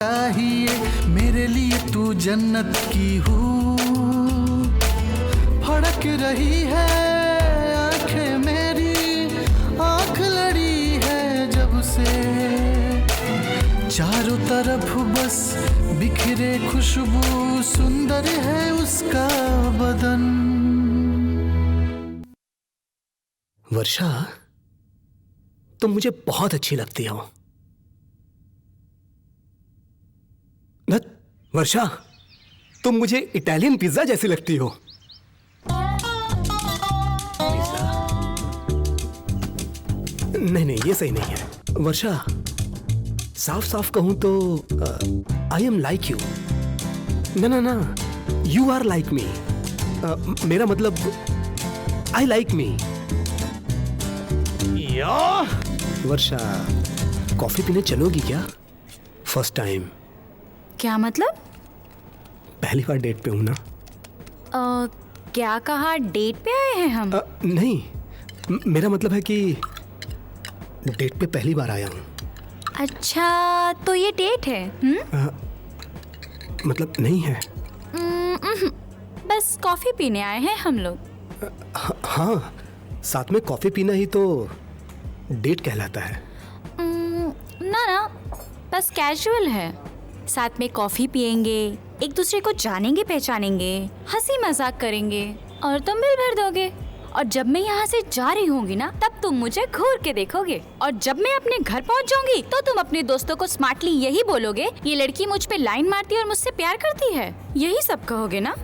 चाहिए मेरे लिए तू जन्नत की हूँ, फड़क रही है आंखें मेरी, आंख लड़ी है जब से, चारों तरफ बस बिखरे खुशबू, सुंदर है उसका बदन। वर्षा, तुम मुझे बहुत अच्छी लगती हो। वर्षा, तुम मुझे इटालियन पिज्जा जैसी लगती हो। नहीं, ये सही नहीं है। वर्षा, साफ साफ कहूं तो आई एम लाइक यू। ना, यू आर लाइक मी। मेरा मतलब I like me. Varsha, coffee पीने चलोगी क्या? First time. क्या मतलब? पहली बार डेट पे हूं ना। क्या कहा? डेट पे आए हैं हम? नहीं, मेरा मतलब है कि डेट पे पहली बार आया हूं। अच्छा, तो ये डेट है? मतलब नहीं है। बस कॉफी पीने आए हैं हम लोग। हाँ, साथ में कॉफी पीना ही तो डेट कहलाता है। ना, बस कैजुअल है। साथ में कॉफी पियेंगे, एक दूसरे को जानेंगे पहचानेंगे, हंसी मजाक करेंगे और तुम बिल भर दोगे। और जब मैं यहाँ से जा रही होंगी ना, तब तुम मुझे घूर के देखोगे। और जब मैं अपने घर पहुँच जाऊंगी तो तुम अपने दोस्तों को स्मार्टली यही बोलोगे, ये लड़की मुझ पे लाइन मारती है और मुझसे प्यार करती है। यही सब कहोगे ना?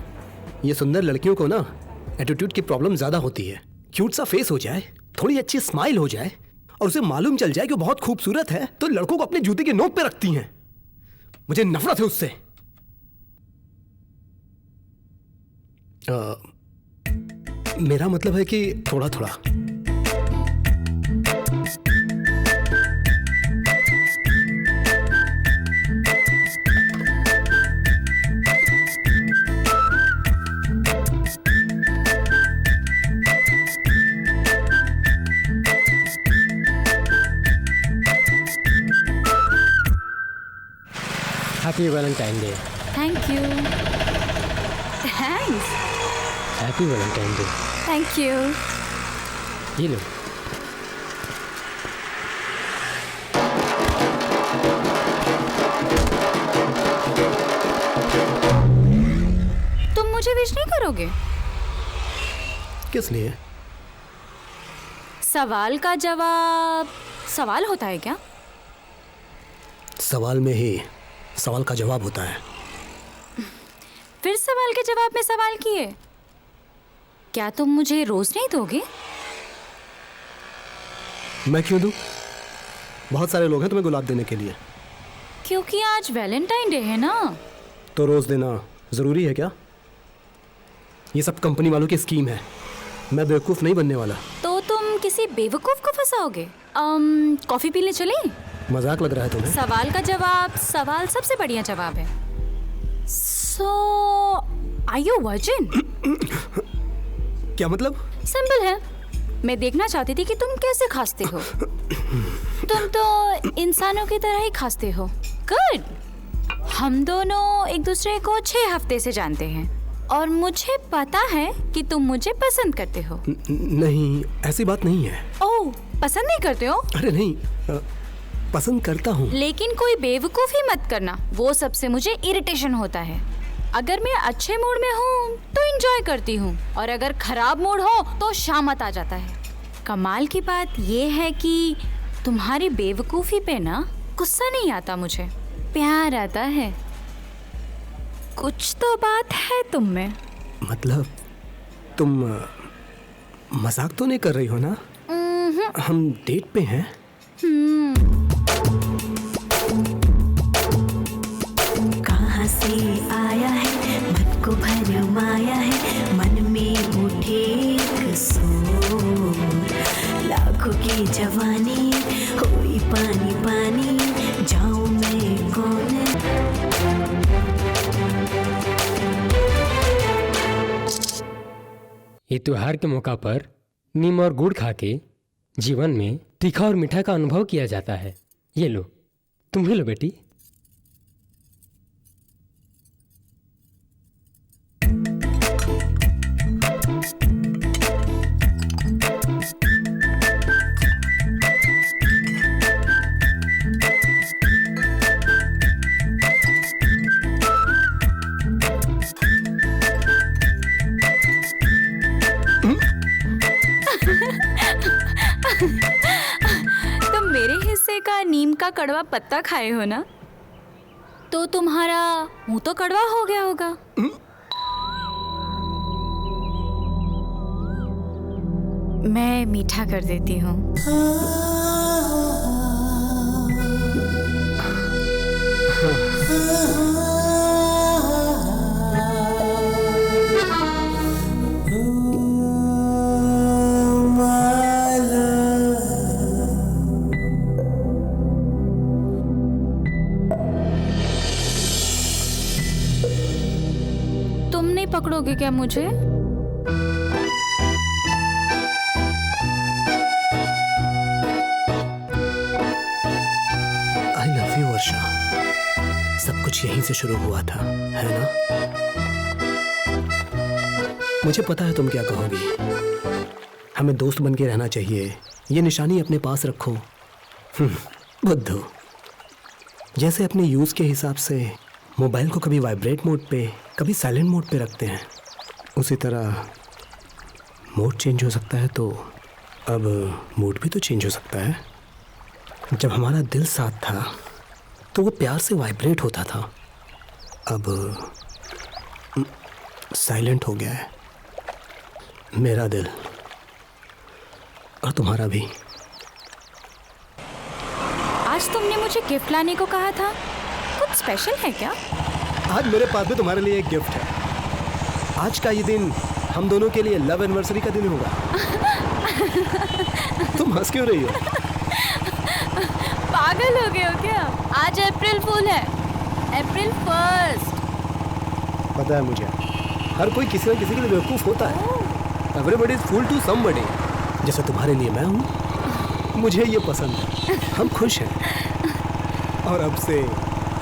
ये सुंदर लड़कियों को ना एटीट्यूड की प्रॉब्लम ज्यादा होती है। क्यूट सा फेस हो जाए, थोड़ी अच्छी स्माइल हो जाए और उसे मालूम चल जाए कि वो बहुत खूबसूरत है, तो लड़कों को अपने जूते की नोक पे रखती हैं। मुझे नफरत है उससे। मेरा मतलब है कि थोड़ा थोड़ा। Happy Valentine day. Thank you. Thanks. Happy Valentine day. Thank you. ये लो। तुम मुझे विश नहीं करोगे? किस लिए? सवाल का जवाब सवाल होता है क्या? सवाल में ही सवाल का जवाब होता है। फिर सवाल के जवाब में सवाल किए। क्या तुम मुझे रोज नहीं दोगे? मैं क्यों दूं? बहुत सारे लोग हैं तुम्हें गुलाब देने के लिए। क्योंकि आज वैलेंटाइन डे है ना। तो रोज देना जरूरी है क्या? ये सब कंपनी वालों की स्कीम है। मैं बेवकूफ नहीं बनने वाला। तो तुम किसी बेवकूफ को फंसाओगे। कॉफी पीने चलें? मजाक लग रहा है तुम्हें? सवाल का जवाब सवाल सबसे बढ़िया जवाब है। सो आर यू वर्जिन? क्या मतलब? सिंपल है। मैं देखना चाहती थी कि तुम कैसे खांसते हो। तुम तो इंसानों की तरह ही खांसते हो। गुड। हम दोनों एक दूसरे को 6 हफ्ते से जानते हैं और मुझे पता है कि तुम मुझे पसंद करते हो। नहीं, ऐसी बात नहीं है। ओह, पसंद नहीं करते हो? अरे नहीं, पसंद करता हूँ। लेकिन कोई बेवकूफी मत करना, वो सबसे मुझे इरिटेशन होता है। अगर मैं अच्छे मूड में हूँ तो एंजॉय करती हूँ और अगर खराब मूड हो तो शामत आ जाता है। कमाल की बात ये है कि तुम्हारी बेवकूफी पे ना गुस्सा नहीं आता, मुझे प्यार आता है। कुछ तो बात है तुम में। मतलब तुम मजाक तो नहीं कर रही हो ना? हम डेट पे हैं। कहाँ से आया है, मन को भरमाया है, मन में उठे एक शोर। लाखों की जवानी हुई पानी पानी, जाऊं मैं कौन? ये त्योहार के मौका पर नीम और गुड़ खा के जीवन में तीखा और मीठा का अनुभव किया जाता है। ये लो, तुम भी लो बेटी। का कड़वा पत्ता खाए हो ना, तो तुम्हारा मुंह तो कड़वा हो गया होगा। मैं मीठा कर देती हूँ। तुम नहीं पकड़ोगे क्या मुझे? आई लव यू वर्षा। सब कुछ यहीं से शुरू हुआ था, है ना? मुझे पता है तुम क्या कहोगी। हमें दोस्त बन के रहना चाहिए, ये निशानी अपने पास रखो। बुद्धू, जैसे अपने यूज के हिसाब से मोबाइल को कभी वाइब्रेट मोड पे, कभी साइलेंट मोड पे रखते हैं, उसी तरह मोड चेंज हो सकता है, तो अब मूड भी तो चेंज हो सकता है। जब हमारा दिल साथ था तो वो प्यार से वाइब्रेट होता था, अब साइलेंट हो गया है मेरा दिल, और तुम्हारा भी। आज तुमने मुझे गिफ्ट लाने को कहा था, कुछ स्पेशल है क्या? आज मेरे पास भी तुम्हारे लिए एक गिफ्ट है। आज का ये दिन हम दोनों के लिए लव एनिवर्सरी का दिन होगा। तुम हंस क्यों रही हो? पागल हो गए हो क्या? आज अप्रैल फूल है, अप्रैल 1। पता है मुझे, हर कोई किसी न किसी के लिए बेवकूफ़ होता है। Everybody is fool to somebody. जैसे तुम्हारे लिए मैं हूँ, मुझे ये पसंद है, हम खुश हैं। और अब से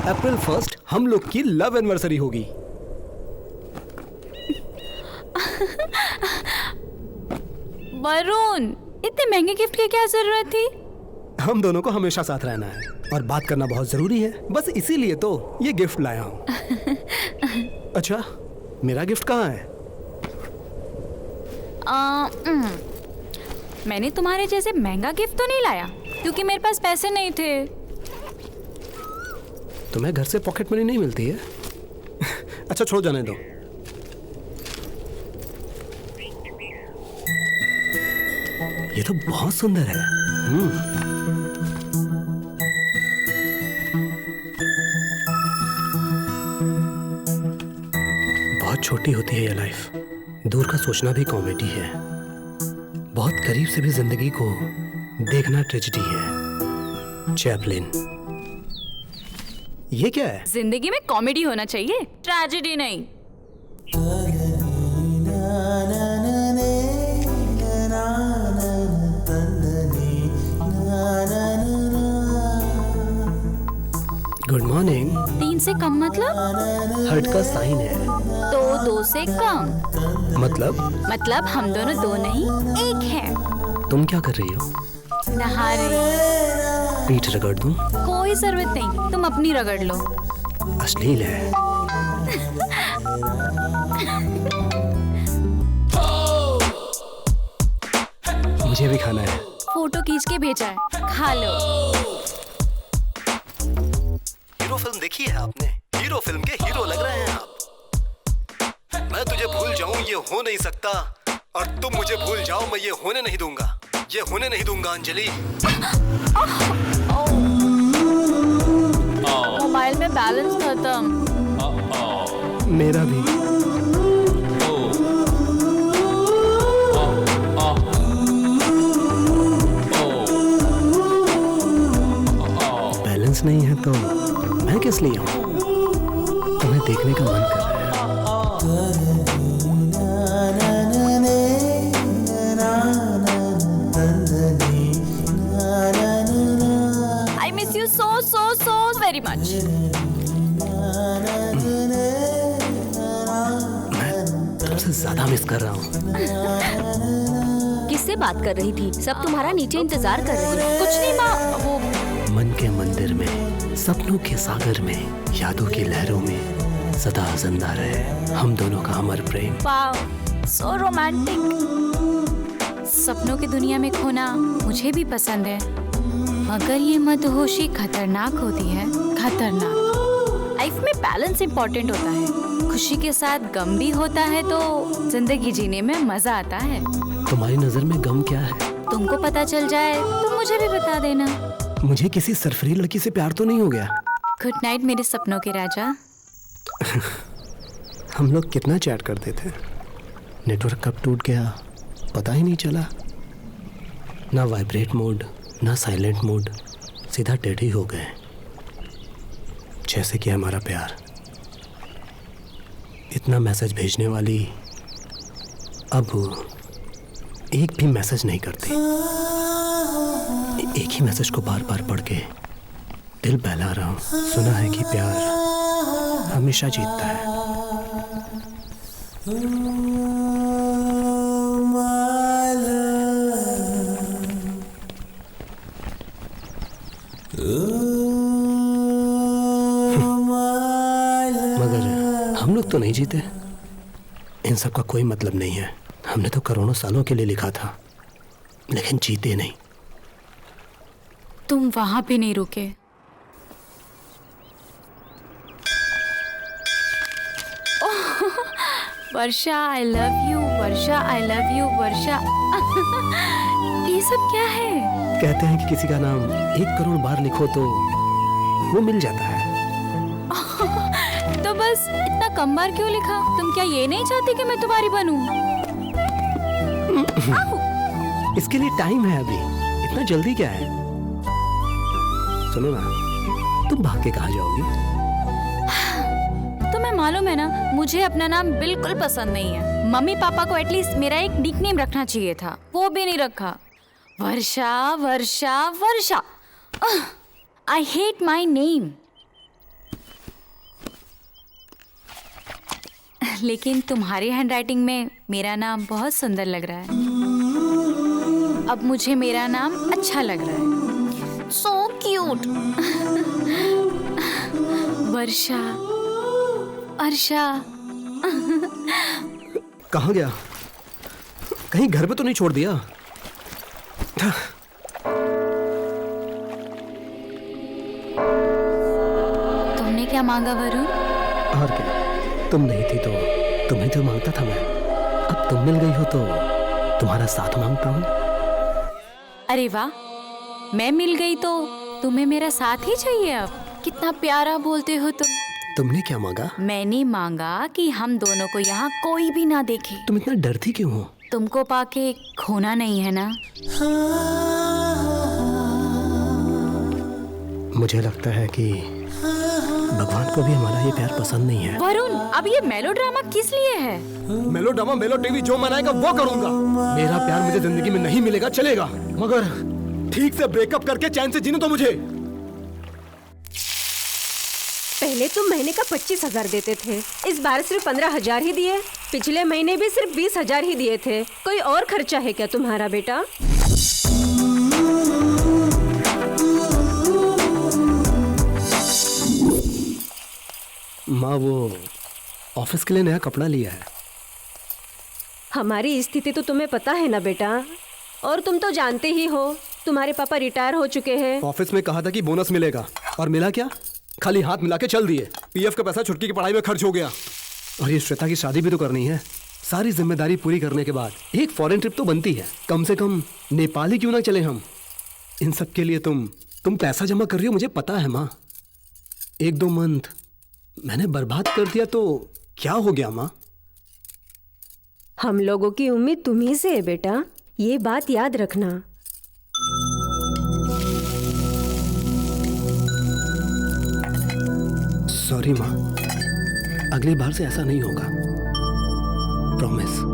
अप्रैल 1 हम लोग की लव एनिवर्सरी होगी। वरुण, इतने महंगे गिफ्ट की क्या जरूरत थी? हम दोनों को हमेशा साथ रहना है और बात करना बहुत जरूरी है, बस इसीलिए तो ये गिफ्ट लाया हूँ। अच्छा, मेरा गिफ्ट कहाँ है? मैंने तुम्हारे जैसे महंगा गिफ्ट तो नहीं लाया, क्योंकि मेरे पास पैसे नहीं थे। तुम्हें घर से पॉकेट मनी नहीं मिलती है? अच्छा छोड़, जाने दो। ये तो बहुत सुंदर है। बहुत छोटी होती है ये लाइफ, दूर का सोचना भी कॉमेडी है, बहुत करीब से भी जिंदगी को देखना ट्रेजेडी है। चैपलिन, ये क्या है? जिंदगी में कॉमेडी होना चाहिए, ट्रेजेडी नहीं। Good morning. 3 से कम मतलब? हर्ट का साइन है। तो 2 से कम मतलब हम दोनों 2 नहीं 1 हैं। तुम क्या कर रही हो? नहा रही। पीठ रगड़ दूं? कोई जरूरत नहीं, तुम अपनी रगड़ लो। अश्लील है। मुझे भी खाना है। फोटो खींच के भेजा है, खा लो। हीरो फिल्म देखी है आपने? हीरो फिल्म के हीरो लग रहे हैं आप। मैं तुझे भूल जाऊं ये हो नहीं सकता, और तुम मुझे भूल जाओ मैं ये होने नहीं दूंगा, ये होने नहीं दूंगा अंजलि। मोबाइल में बैलेंस खत्म। मेरा भी। बैलेंस नहीं है तो मैं किस लिए हूँ? तुम्हें देखने का मन कर रहा है। I miss you so very much. मैं तुमसे ज्यादा मिस कर रहा हूँ। किससे बात कर रही थी? सब तुम्हारा नीचे इंतजार कर रहे हैं। कुछ नहीं माँ, वो मन के मंदिर में, सपनों के सागर में, यादों की लहरों में सदा जिंदा रहे हम दोनों का अमर प्रेम। Wow, so romantic. सपनों की दुनिया में खोना मुझे भी पसंद है। मगर ये मदहोशी खतरनाक होती है, खतरनाक। लाइफ में बैलेंस इम्पोर्टेंट होता है। खुशी के साथ गम भी होता है तो जिंदगी जीने में मजा आता है। तुम्हारी नजर में गम क्या है? तुमको पता चल जाए तो मुझे भी बता देना। मुझे किसी सरफरी लड़की से प्यार तो नहीं हो गया? गुड नाइट मेरे सपनों के राजा। हम लोग कितना चैट करते थे, नेटवर्क कब टूट गया पता ही नहीं चला। ना वाइब्रेट मोड ना साइलेंट मोड, सीधा डेड ही हो गए। जैसे कि हमारा प्यार। इतना मैसेज भेजने वाली अब एक भी मैसेज नहीं करती। एक ही मैसेज को बार बार पढ़ के दिल बहला रहा हूँ। सुना है कि प्यार हमेशा जीतता है। मगर हम लोग तो नहीं जीते। इन सब का कोई मतलब नहीं है। हमने तो करोड़ों सालों के लिए लिखा था, लेकिन जीते नहीं। तुम वहां भी नहीं रुके। Varsha I love you, Varsha I love you, Varsha. ये सब क्या है? कहते हैं कि किसी का नाम 1 करोड़ बार लिखो तो वो मिल जाता है। तो बस इतना कम बार क्यों लिखा? तुम क्या ये नहीं चाहती कि मैं तुम्हारी बनूं? इसके लिए टाइम है अभी, इतना जल्दी क्या है? सुनो ना, तुम भाग के कहाँ जाओगी? तुम्हें मालूम है ना, मुझे अपना नाम बिल्कुल पसंद नहीं है। मम्मी पापा को एटलीस्ट मेरा एक निकनेम रखना चाहिए था, वो भी नहीं रखा। Varsha Varsha Varsha. I hate my name. लेकिन तुम्हारी हैंडराइटिंग में मेरा नाम बहुत सुंदर लग रहा है। अब मुझे मेरा नाम अच्छा लग रहा है। So cute. वर्षा, अर्षा। कहाँ गया? कहीं घर पे तो नहीं छोड़ दिया? तुमने क्या मांगा वरुण? और क्या, तुम नहीं थी तो तुम्हें जो मांगता था मैं। अब तुम मिल गई हो तो तुम्हारा साथ मांगता हूँ। अरे वाह, मैं मिल गई तो तुम्हें मेरा साथ ही चाहिए। अब कितना प्यारा बोलते हो तुम। तुमने क्या मांगा? मैंने मांगा कि हम दोनों को यहाँ कोई भी ना देखे। तुम इतना डरती क्यों हो? तुमको पाके खोना नहीं है ना? मुझे लगता है कि भगवान को भी हमारा ये प्यार पसंद नहीं है। वरुण, अब ये मेलोड्रामा किस लिए है? मेलोड्रामा, मेलो टीवी जो मनाएगा वो करूंगा। मेरा प्यार मुझे जिंदगी में नहीं मिलेगा चलेगा, मगर ठीक से ब्रेकअप करके चैन से जीने तो मुझे। पहले तुम महीने का 25,000 देते थे, इस बार सिर्फ 15,000 ही दिए। पिछले महीने भी सिर्फ 20,000 ही दिए थे। कोई और खर्चा है क्या तुम्हारा बेटा? माँ, वो ऑफिस के लिए नया कपड़ा लिया है। हमारी स्थिति तो तुम्हें पता है ना बेटा, और तुम तो जानते ही हो तुम्हारे पापा रिटायर हो चुके हैं। ऑफिस में कहा था कि बोनस मिलेगा, और मिला क्या? खाली हाथ मिला के चल दिए। पीएफ का पैसा छुटकी की पढ़ाई में खर्च हो गया। और ये श्वेता की शादी भी तो करनी है। सारी जिम्मेदारी पूरी करने के बाद एक फॉरेन ट्रिप तो बनती है। कम से कम नेपाल ही क्यों ना चले हम। इन सब के लिए तुम पैसा जमा कर रही हो, मुझे पता है माँ। 1-2 मंथ मैंने बर्बाद कर दिया तो क्या हो गया माँ? हम लोगों की उम्मीद तुम्ही से है बेटा, ये बात याद रखना। सॉरी माँ, अगली बार से ऐसा नहीं होगा, प्रॉमिस।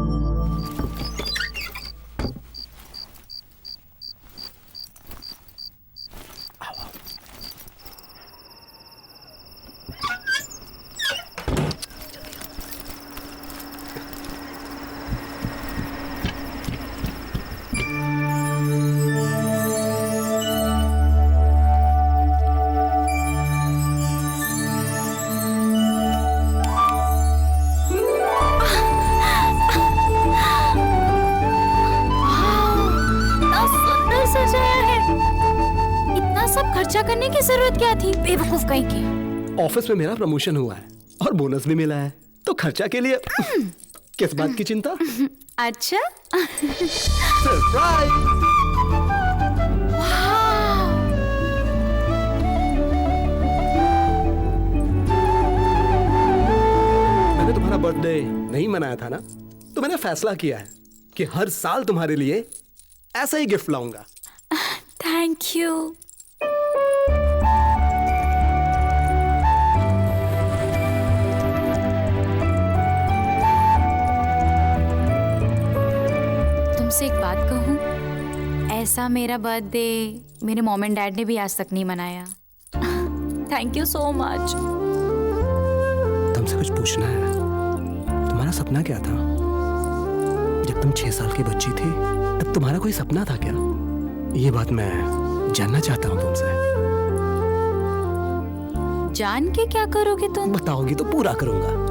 सब खर्चा करने की जरूरत क्या थी, बेवकूफ कहीं की। ऑफिस में मेरा प्रमोशन हुआ है और बोनस भी मिला है, तो खर्चा के लिए किस बात की चिंता? अच्छा। सरप्राइज! मैंने तुम्हारा बर्थडे नहीं मनाया था ना, तो मैंने फैसला किया है कि हर साल तुम्हारे लिए ऐसा ही गिफ्ट लाऊंगा। Thank you. तुमसे एक बात कहूं, ऐसा मेरा बर्थडे मेरे मॉम एंड डैड ने भी आज तक नहीं मनाया। Thank you so much. तुमसे कुछ पूछना है। तुम्हारा सपना क्या था? जब तुम 6 साल की बच्ची थी तब तुम्हारा कोई सपना था क्या? ये बात मैं जानना चाहता हूँ तुमसे। जान के क्या करोगे तुम? बताओगी तो पूरा करूंगा।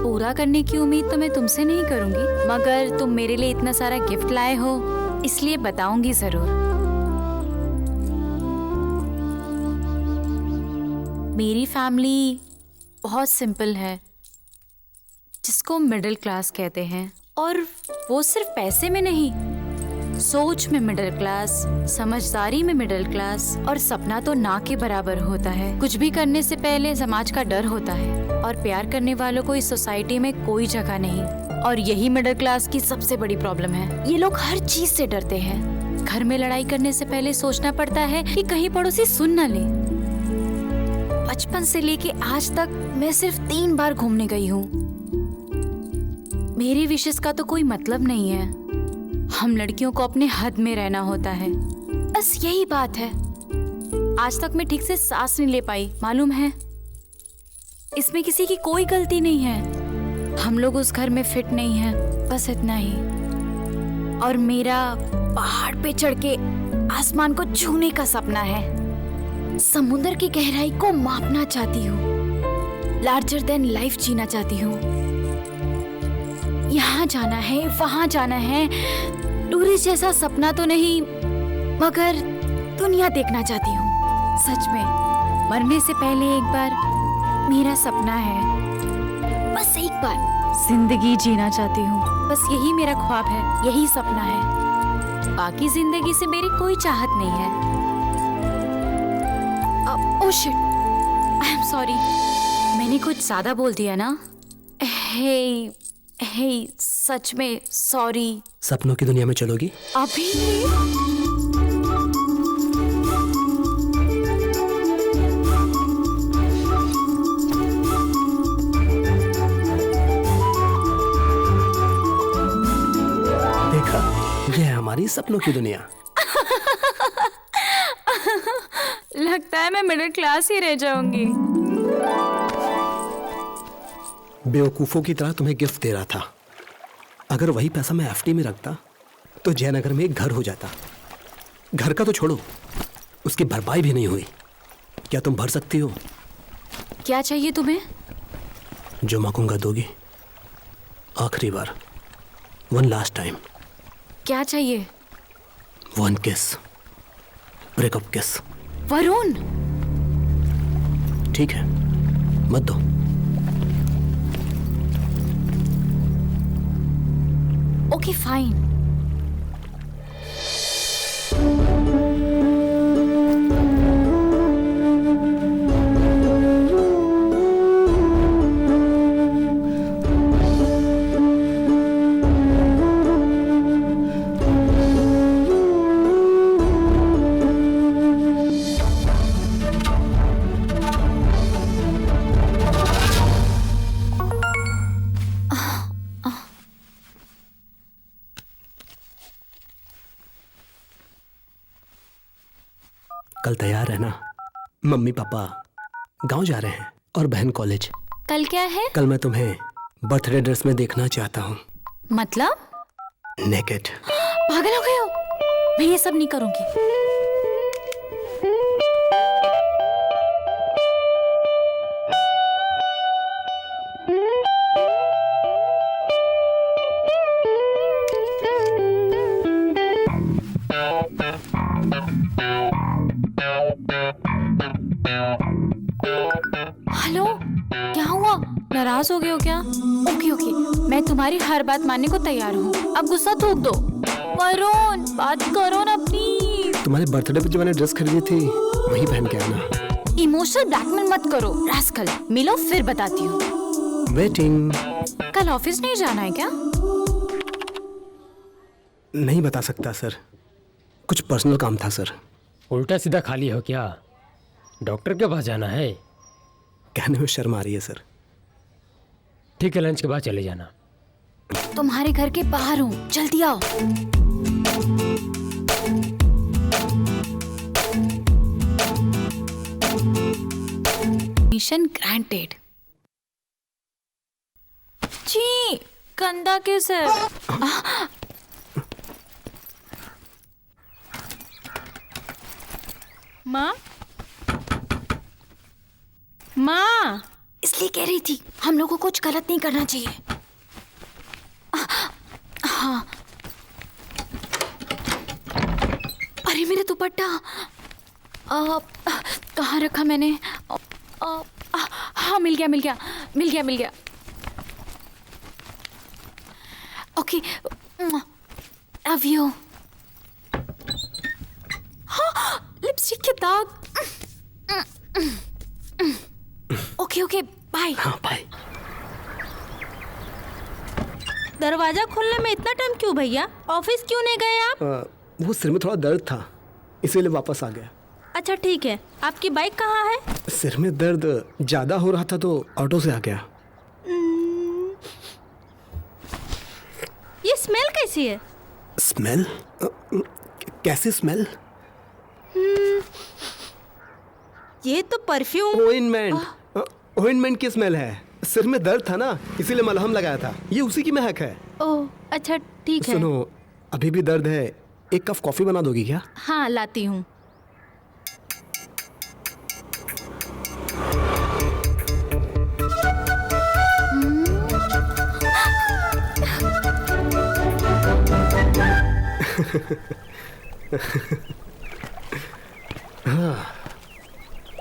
पूरा करने की उम्मीद तो मैं तुमसे नहीं करूंगी, मगर तुम मेरे लिए इतना सारा गिफ्ट लाए हो इसलिए बताऊंगी जरूर। मेरी फैमिली बहुत सिंपल है, जिसको मिडिल क्लास कहते हैं, और वो सिर्फ पैसे में नहीं, सोच में मिडिल क्लास, समझदारी में मिडिल क्लास, और सपना तो ना के बराबर होता है। कुछ भी करने से पहले समाज का डर होता है, और प्यार करने वालों को इस सोसाइटी में कोई जगह नहीं। और यही मिडिल क्लास की सबसे बड़ी प्रॉब्लम है। ये लोग हर चीज से डरते हैं। घर में लड़ाई करने से पहले सोचना पड़ता है कि कहीं पड़ोसी सुन न ले। बचपन से लेके आज तक मैं सिर्फ 3 बार घूमने गई हूँ। मेरी विशेष का तो कोई मतलब नहीं है। हम लड़कियों को अपने हद में रहना होता है, बस यही बात है। आज तक मैं ठीक से सांस नहीं ले पाई, मालूम है? इसमें किसी की कोई गलती नहीं है। हम लोग उस घर में फिट नहीं हैं, बस इतना ही। और मेरा पहाड़ पे चढ़ के आसमान को छूने का सपना है। समुद्र की गहराई को मापना चाहती हूँ। लार्जर देन लाइफ जीना चाहती हूँ। यहाँ जाना है, वहां जाना है। टूरिस्ट जैसा सपना तो नहीं, मगर दुनिया देखना चाहती हूँ। सच में मरने से पहले एक बार मेरा सपना है, बस एक बार जिंदगी जीना चाहती हूँ। बस यही मेरा ख्वाब है, यही सपना है। बाकी जिंदगी से मेरी कोई चाहत नहीं है। Oh shit, I am sorry, मैंने कुछ ज्यादा बोल दिया ना? हे सच में सॉरी। सपनों की दुनिया में चलोगी? अभी? देखा, ये है हमारी सपनों की दुनिया। लगता है मैं मिडिल क्लास ही रह जाऊंगी। बेवकूफों की तरह तुम्हें गिफ्ट दे रहा था। अगर वही पैसा मैं एफडी में रखता तो जयनगर में एक घर हो जाता। घर का तो छोड़ो, उसकी भरपाई भी नहीं हुई। क्या तुम भर सकती हो? क्या चाहिए तुम्हें? जो मांगूंगा दोगी? आखिरी बार, वन लास्ट टाइम। क्या चाहिए? 1 किस, ब्रेकअप किस। वरुण, ठीक है, मत दो। Okay fine. कल तैयार रहना। मम्मी पापा गांव जा रहे हैं और बहन कॉलेज। कल क्या है? कल मैं तुम्हें बर्थडे ड्रेस में देखना चाहता हूँ। मतलब? नेकेड। पागल हो गए हो? मैं ये सब नहीं करूंगी। हेलो, क्या हुआ? नाराज हो गए हो क्या? ओके ओके, मैं तुम्हारी हर बात मानने को तैयार हूँ। अब गुस्सा थूक दो। वरुण, बात करो ना प्लीज। तुम्हारे बर्थडे पे जो मैंने ड्रेस खरीदी थी वही पहन के आना। इमोशनल ब्लैकमेल मत करो रास्कल। मिलो फिर बताती हूँ। वेटिंग। कल ऑफिस नहीं जाना है क्या? नहीं बता सकता सर, कुछ पर्सनल काम था सर। उल्टा सीधा खाली हो क्या? डॉक्टर के पास जाना है? कहने में शर्म आ रही है सर। ठीक है, लंच के बाद चले जाना। तुम्हारे घर के बाहर हूँ, जल्दी आओ। Mission granted. जी, गंदा किस है? माँ, माँ, इसलिए कह रही थी हम लोगों को कुछ गलत नहीं करना चाहिए। हाँ। अरे मेरा दुपट्टा कहाँ रखा मैंने? हाँ, मिल गया। Okay, love you. हाँ, लिपस्टिक के दाग। Okay, bye. हाँ बाय। दरवाजा खोलने में इतना टाइम क्यों भैया? ऑफिस क्यों नहीं गए आप? वो सिर में थोड़ा दर्द था, इसीलिए वापस आ गया। अच्छा ठीक है, आपकी बाइक कहाँ है? सिर में दर्द ज्यादा हो रहा था तो ऑटो से आ गया। ये स्मेल कैसी है? स्मेल? कैसी स्मेल? ये तो परफ्यूम। ओइंटमेंट की स्मेल है। सिर में दर्द था ना, इसीलिए मलहम लगाया था। ये उसी की महक है। ओह अच्छा ठीक है। सुनो, अभी भी दर्द है, एक कप कॉफी बना दोगी क्या? हाँ लाती हूँ।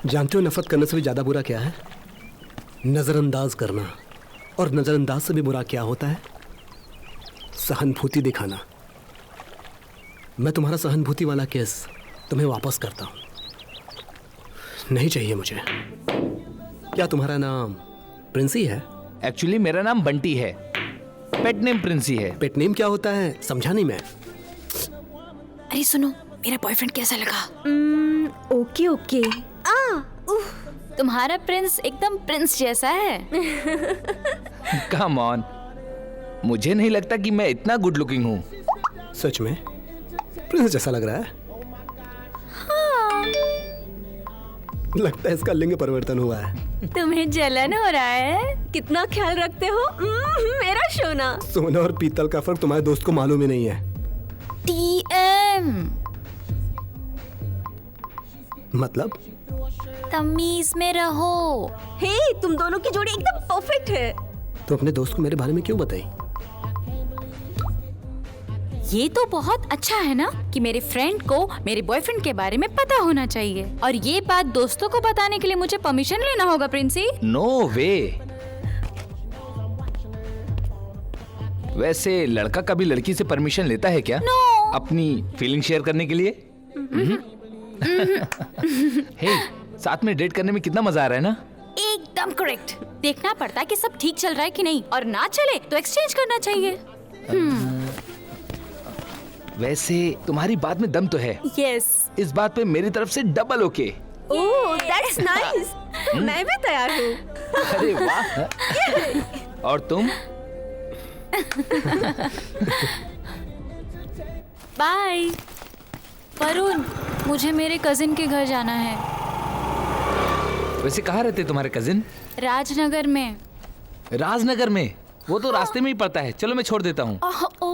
जानते हो नफरत करने से भी ज्यादा बुरा क्या है? नजरअंदाज करना। और नजरअंदाज से भी बुरा क्या होता है? सहानुभूति दिखाना। मैं तुम्हारा सहानुभूति वाला केस तुम्हें वापस करता हूं। नहीं चाहिए मुझे। क्या तुम्हारा नाम प्रिंसी है? एक्चुअली मेरा नाम बंटी है, पेट नेम प्रिंसी है। पेट नेम क्या होता है समझा नहीं मैं। अरे सुनो, मेरा बॉयफ्रेंड कैसा लगा? Okay okay. तुम्हारा प्रिंस एकदम प्रिंस जैसा है। कम ऑन, मुझे नहीं लगता कि मैं इतना गुड लुकिंग हूँ। सच में प्रिंस जैसा लग रहा है। हाँ। लगता है इसका लिंग परिवर्तन हुआ है। तुम्हें जलन हो रहा है? कितना ख्याल रखते हो मेरा सोना। सोना और पीतल का फर्क तुम्हारे दोस्त को मालूम ही नहीं है। टीएम मतलब? तमीज में रहो। हे, तुम दोनों की जोड़ी एकदम परफेक्ट है। तो अपने दोस्त को मेरे बारे में क्यों बताई? ये तो बहुत अच्छा है ना कि मेरे फ्रेंड को मेरे बॉयफ्रेंड के बारे में पता होना चाहिए, और ये बात दोस्तों को बताने के लिए मुझे परमिशन लेना होगा प्रिंसी। नो वे। वैसे लड़का कभी लड़की से परमिशन लेता है क्या? नो। अपनी फीलिंग शेयर करने के लिए? हे, साथ में डेट करने में कितना मजा आ रहा है ना? एकदम करेक्ट। देखना पड़ता है कि सब ठीक चल रहा है कि नहीं, और ना चले तो एक्सचेंज करना चाहिए। वैसे तुम्हारी बात में दम तो है। यस। इस बात पे मेरी तरफ से double okay. Oh that's nice. मैं भी तैयार हूँ। अरे वाह। और तुम? बाय। वरुण, मुझे मेरे कजिन के घर जाना है। वैसे कहाँ रहते तुम्हारे कजिन? राजनगर में। राजनगर में? वो तो रास्ते में ही पड़ता है। चलो मैं छोड़ देता हूँ।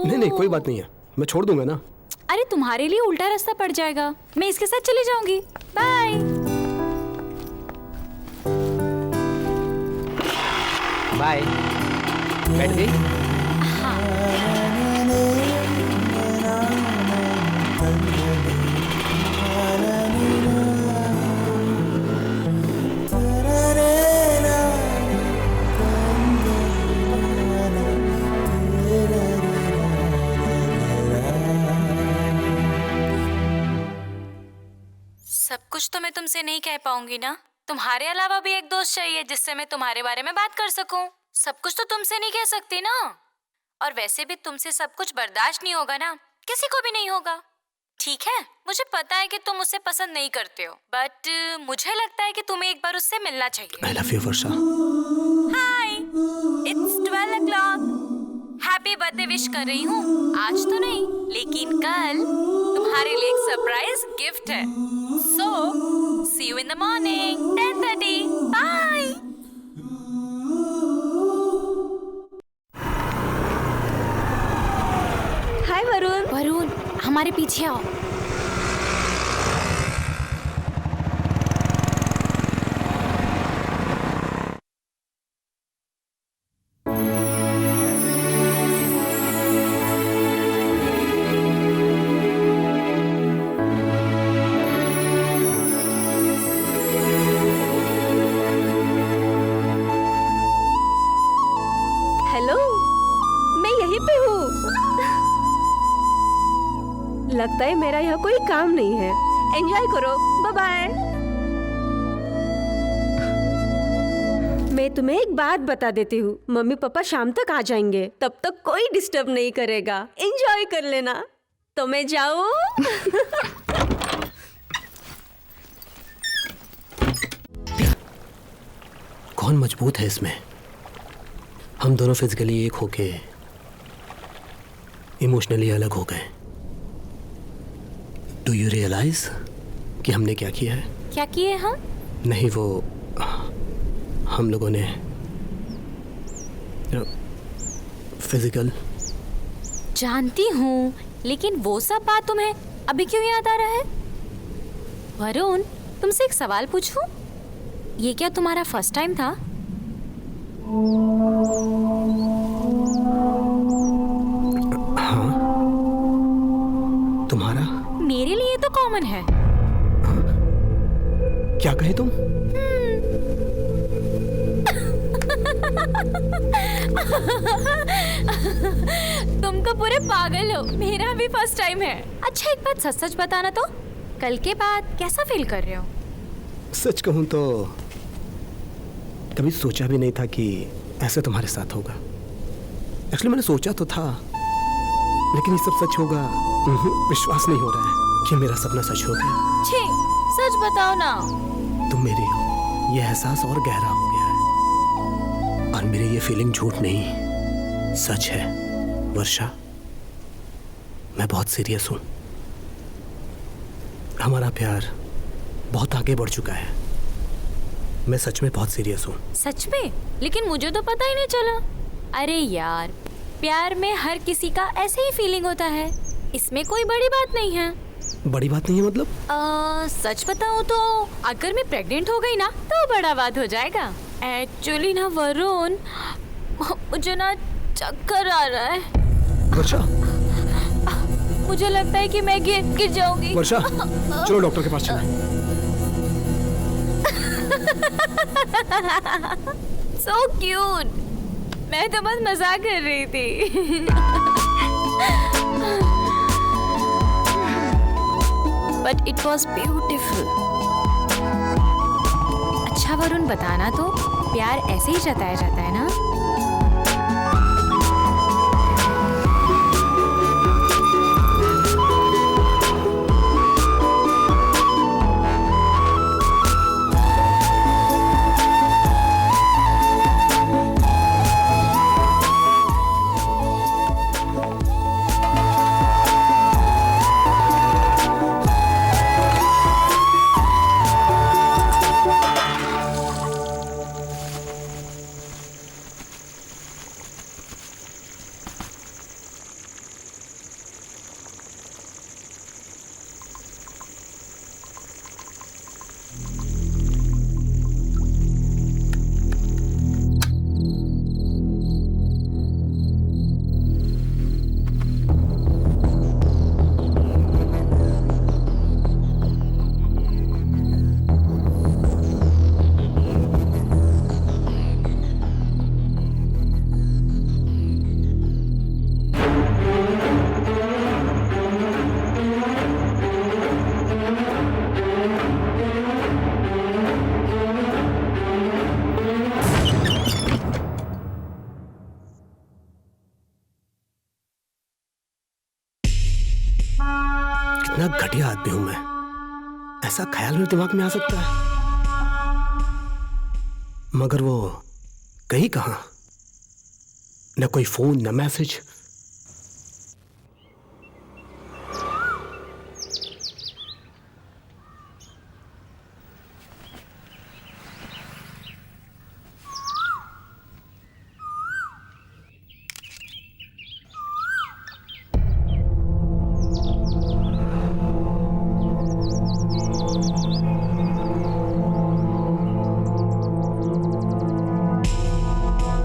नहीं कोई बात नहीं है, मैं छोड़ दूंगा ना। अरे तुम्हारे लिए उल्टा रास्ता पड़ जाएगा, मैं इसके साथ चली जाऊंगी। बाय। बाय। बैठ गई? कुछ तो मैं तुमसे नहीं कह पाऊंगी ना। तुम्हारे अलावा भी एक दोस्त चाहिए जिससे मैं तुम्हारे बारे में बात कर सकूं। सब कुछ तो तुमसे नहीं कह सकती ना। और वैसे भी तुमसे सब कुछ बर्दाश्त नहीं होगा ना, किसी को भी नहीं होगा। ठीक है, मुझे पता है कि तुम उसे पसंद नहीं करते हो, बट मुझे लगता है कि तुम्हें एक बार उससे मिलना चाहिए। आई love you Varsha. Hi, it's 12 o'clock। Happy birthday wish कर रही हूँ। आज तो नहीं, लेकिन कल तुम्हारे लिए एक सरप्राइज गिफ्ट है। So see you in the morning 10:30। Bye. Hi Varun. Varun, हमारे पीछे आओ। हेलो, मैं यहीं पे हूँ। लगता है मेरा यहाँ कोई काम नहीं है। एंजॉय करो, बाय बाय। मैं तुम्हें एक बात बता देती हूँ, मम्मी पापा शाम तक आ जाएंगे, तब तक कोई डिस्टर्ब नहीं करेगा। एंजॉय कर लेना। तो मैं जाऊँ? कौन मजबूत है इसमें? हम दोनों फिजिकली एक होके इमोशनली अलग हो गए। डू यू रियलाइज कि हमने क्या किया है? क्या किए हम? नहीं, वो हम लोगों ने फिजिकल। जानती हूँ, लेकिन वो सब बात तुम्हें अभी क्यों याद आ रहा है? वरुण, तुमसे एक सवाल पूछूं? ये क्या तुम्हारा फर्स्ट टाइम था? हाँ। तुम्हारा? मेरे लिए तो कॉमन है। क्या कहे तुम? तुम तो पूरे पागल हो। मेरा भी फर्स्ट टाइम है। अच्छा, एक बात सच सच बताना तो, कल के बाद कैसा फील कर रहे हो? सच कहूं तो कभी सोचा भी नहीं था कि ऐसे तुम्हारे साथ होगा। एक्चुअली मैंने सोचा तो था, लेकिन ये सब सच होगा विश्वास नहीं हो रहा है कि मेरा सपना सच हो गया। छी, सच बताओ ना। तुम मेरी हो, ये एहसास और गहरा हो गया है। और मेरी ये फीलिंग झूठ नहीं, सच है। वर्षा, मैं बहुत सीरियस हूँ। हमारा प्यार बहुत आगे बढ़ चुका है। मैं सच में बहुत सीरियस हूँ। सच में? लेकिन मुझे तो पता ही नहीं चला। अरे यार, प्यार में हर किसी का ऐसे ही फीलिंग होता है, इसमें कोई बड़ी बात नहीं है। बड़ी बात नहीं है मतलब? सच बताऊं तो अगर मैं प्रेग्नेंट हो गई ना तो बड़ा बात हो जाएगा। एक्चुअली ना वरुण, मुझे ना चक्कर आ रहा है। वर्षा, मुझे लगता है कि मैं गिर जाऊंगी। वर्षा, चलो डॉक्टर के पास चलें। So cute। मैं तो बस मजाक कर रही थी। But it was beautiful। अच्छा वरुण, बताना तो, प्यार ऐसे ही जताया जाता है ना? कितना घटिया आदमी हूं मैं, ऐसा ख्याल मेरे दिमाग में आ सकता है? मगर वो कहीं कहां, न कोई फोन न मैसेज।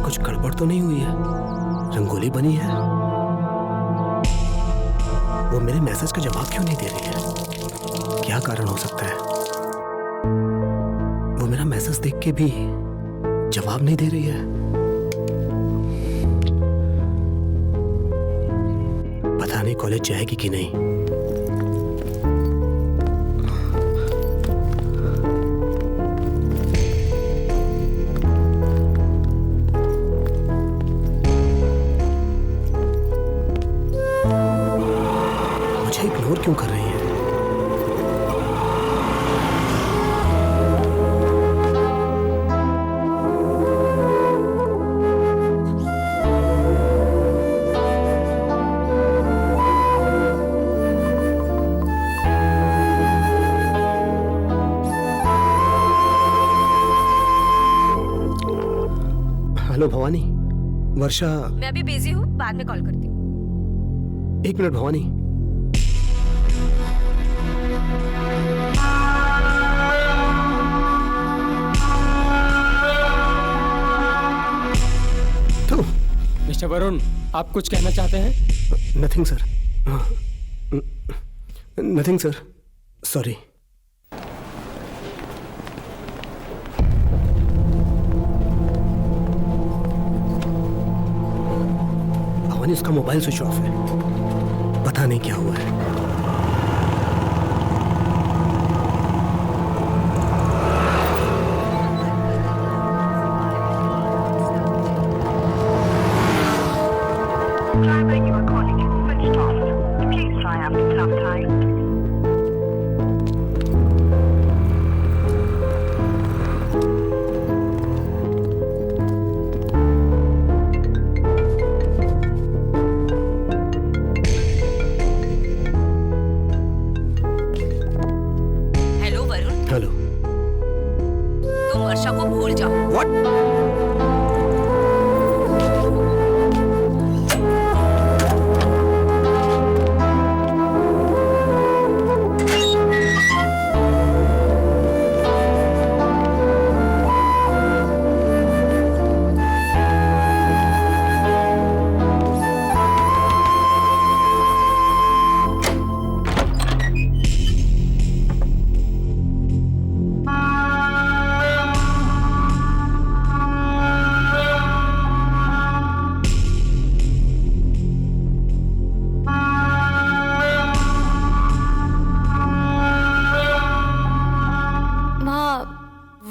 कुछ गड़बड़ तो नहीं हुई है? रंगोली बनी है? वो मेरे मैसेज का जवाब क्यों नहीं दे रही है? क्या कारण हो सकता है? वो मेरा मैसेज देख के भी जवाब नहीं दे रही है। पता नहीं कॉलेज जाएगी कि नहीं। इग्नोर क्यों कर रही है? हेलो भवानी, वर्षा। मैं अभी बिजी हूँ, बाद में कॉल करती हूँ। 1 मिनट भवानी। मिस्टर वरुण, आप कुछ कहना चाहते हैं? Nothing sir, nothing sir, sorry. Bhavani, उसका मोबाइल स्विच ऑफ है, पता नहीं क्या हुआ है। Driver, you are calling is switched off. Please try after some time. Hello Varun, hello. तुम वर्षा को भूल जाओ। व्हाट?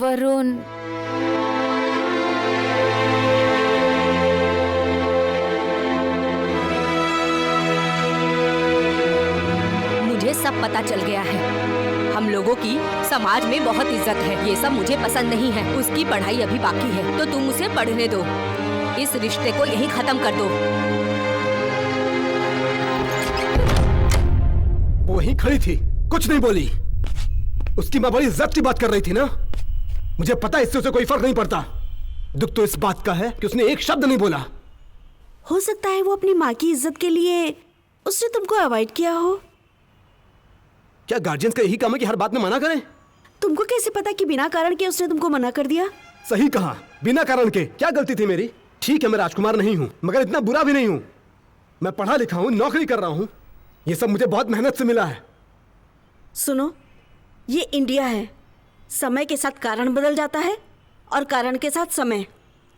वरुण, मुझे सब पता चल गया है। हम लोगों की समाज में बहुत इज्जत है। ये सब मुझे पसंद नहीं है। उसकी पढ़ाई अभी बाकी है, तो तुम उसे पढ़ने दो। इस रिश्ते को यहीं खत्म कर दो। वो वहीं खड़ी थी, कुछ नहीं बोली। उसकी माँ बड़ी इज्जत की बात कर रही थी ना। मुझे पता है इससे उसे कोई फर्क नहीं पड़ता। दुख तो इस बात का है कि उसने एक शब्द नहीं बोला। हो सकता है वो अपनी माँ की इज्जत के लिए उसने तुमको अवॉइड किया हो। क्या गार्जियंस का यही काम है कि हर बात में मना करें? तुमको कैसे पता कि बिना कारण के उसने तुमको मना कर दिया? सही कहा, बिना कारण के। क्या गलती थी मेरी? ठीक है, मैं राजकुमार नहीं हूं, मगर इतना बुरा भी नहीं हूं। मैं पढ़ा लिखा हूं, नौकरी कर रहा हूं। ये सब मुझे बहुत मेहनत से मिला है। सुनो, ये इंडिया है। समय के साथ कारण बदल जाता है और कारण के साथ समय।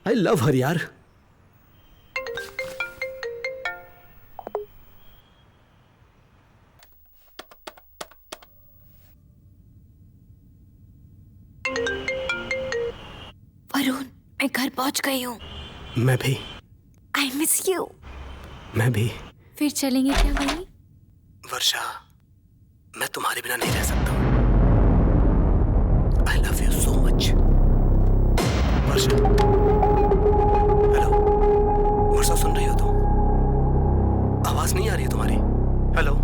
आई लव हर यार। वरुण, मैं घर पहुंच गई हूँ। मैं भी। I miss you. मैं भी। फिर चलेंगे क्या वहीं? वर्षा, मैं तुम्हारे बिना नहीं रह सकता। I love you so much. Varsha, hello Varsha, सुन रही हो तुम? आवाज नहीं आ रही है तुम्हारी? हेलो।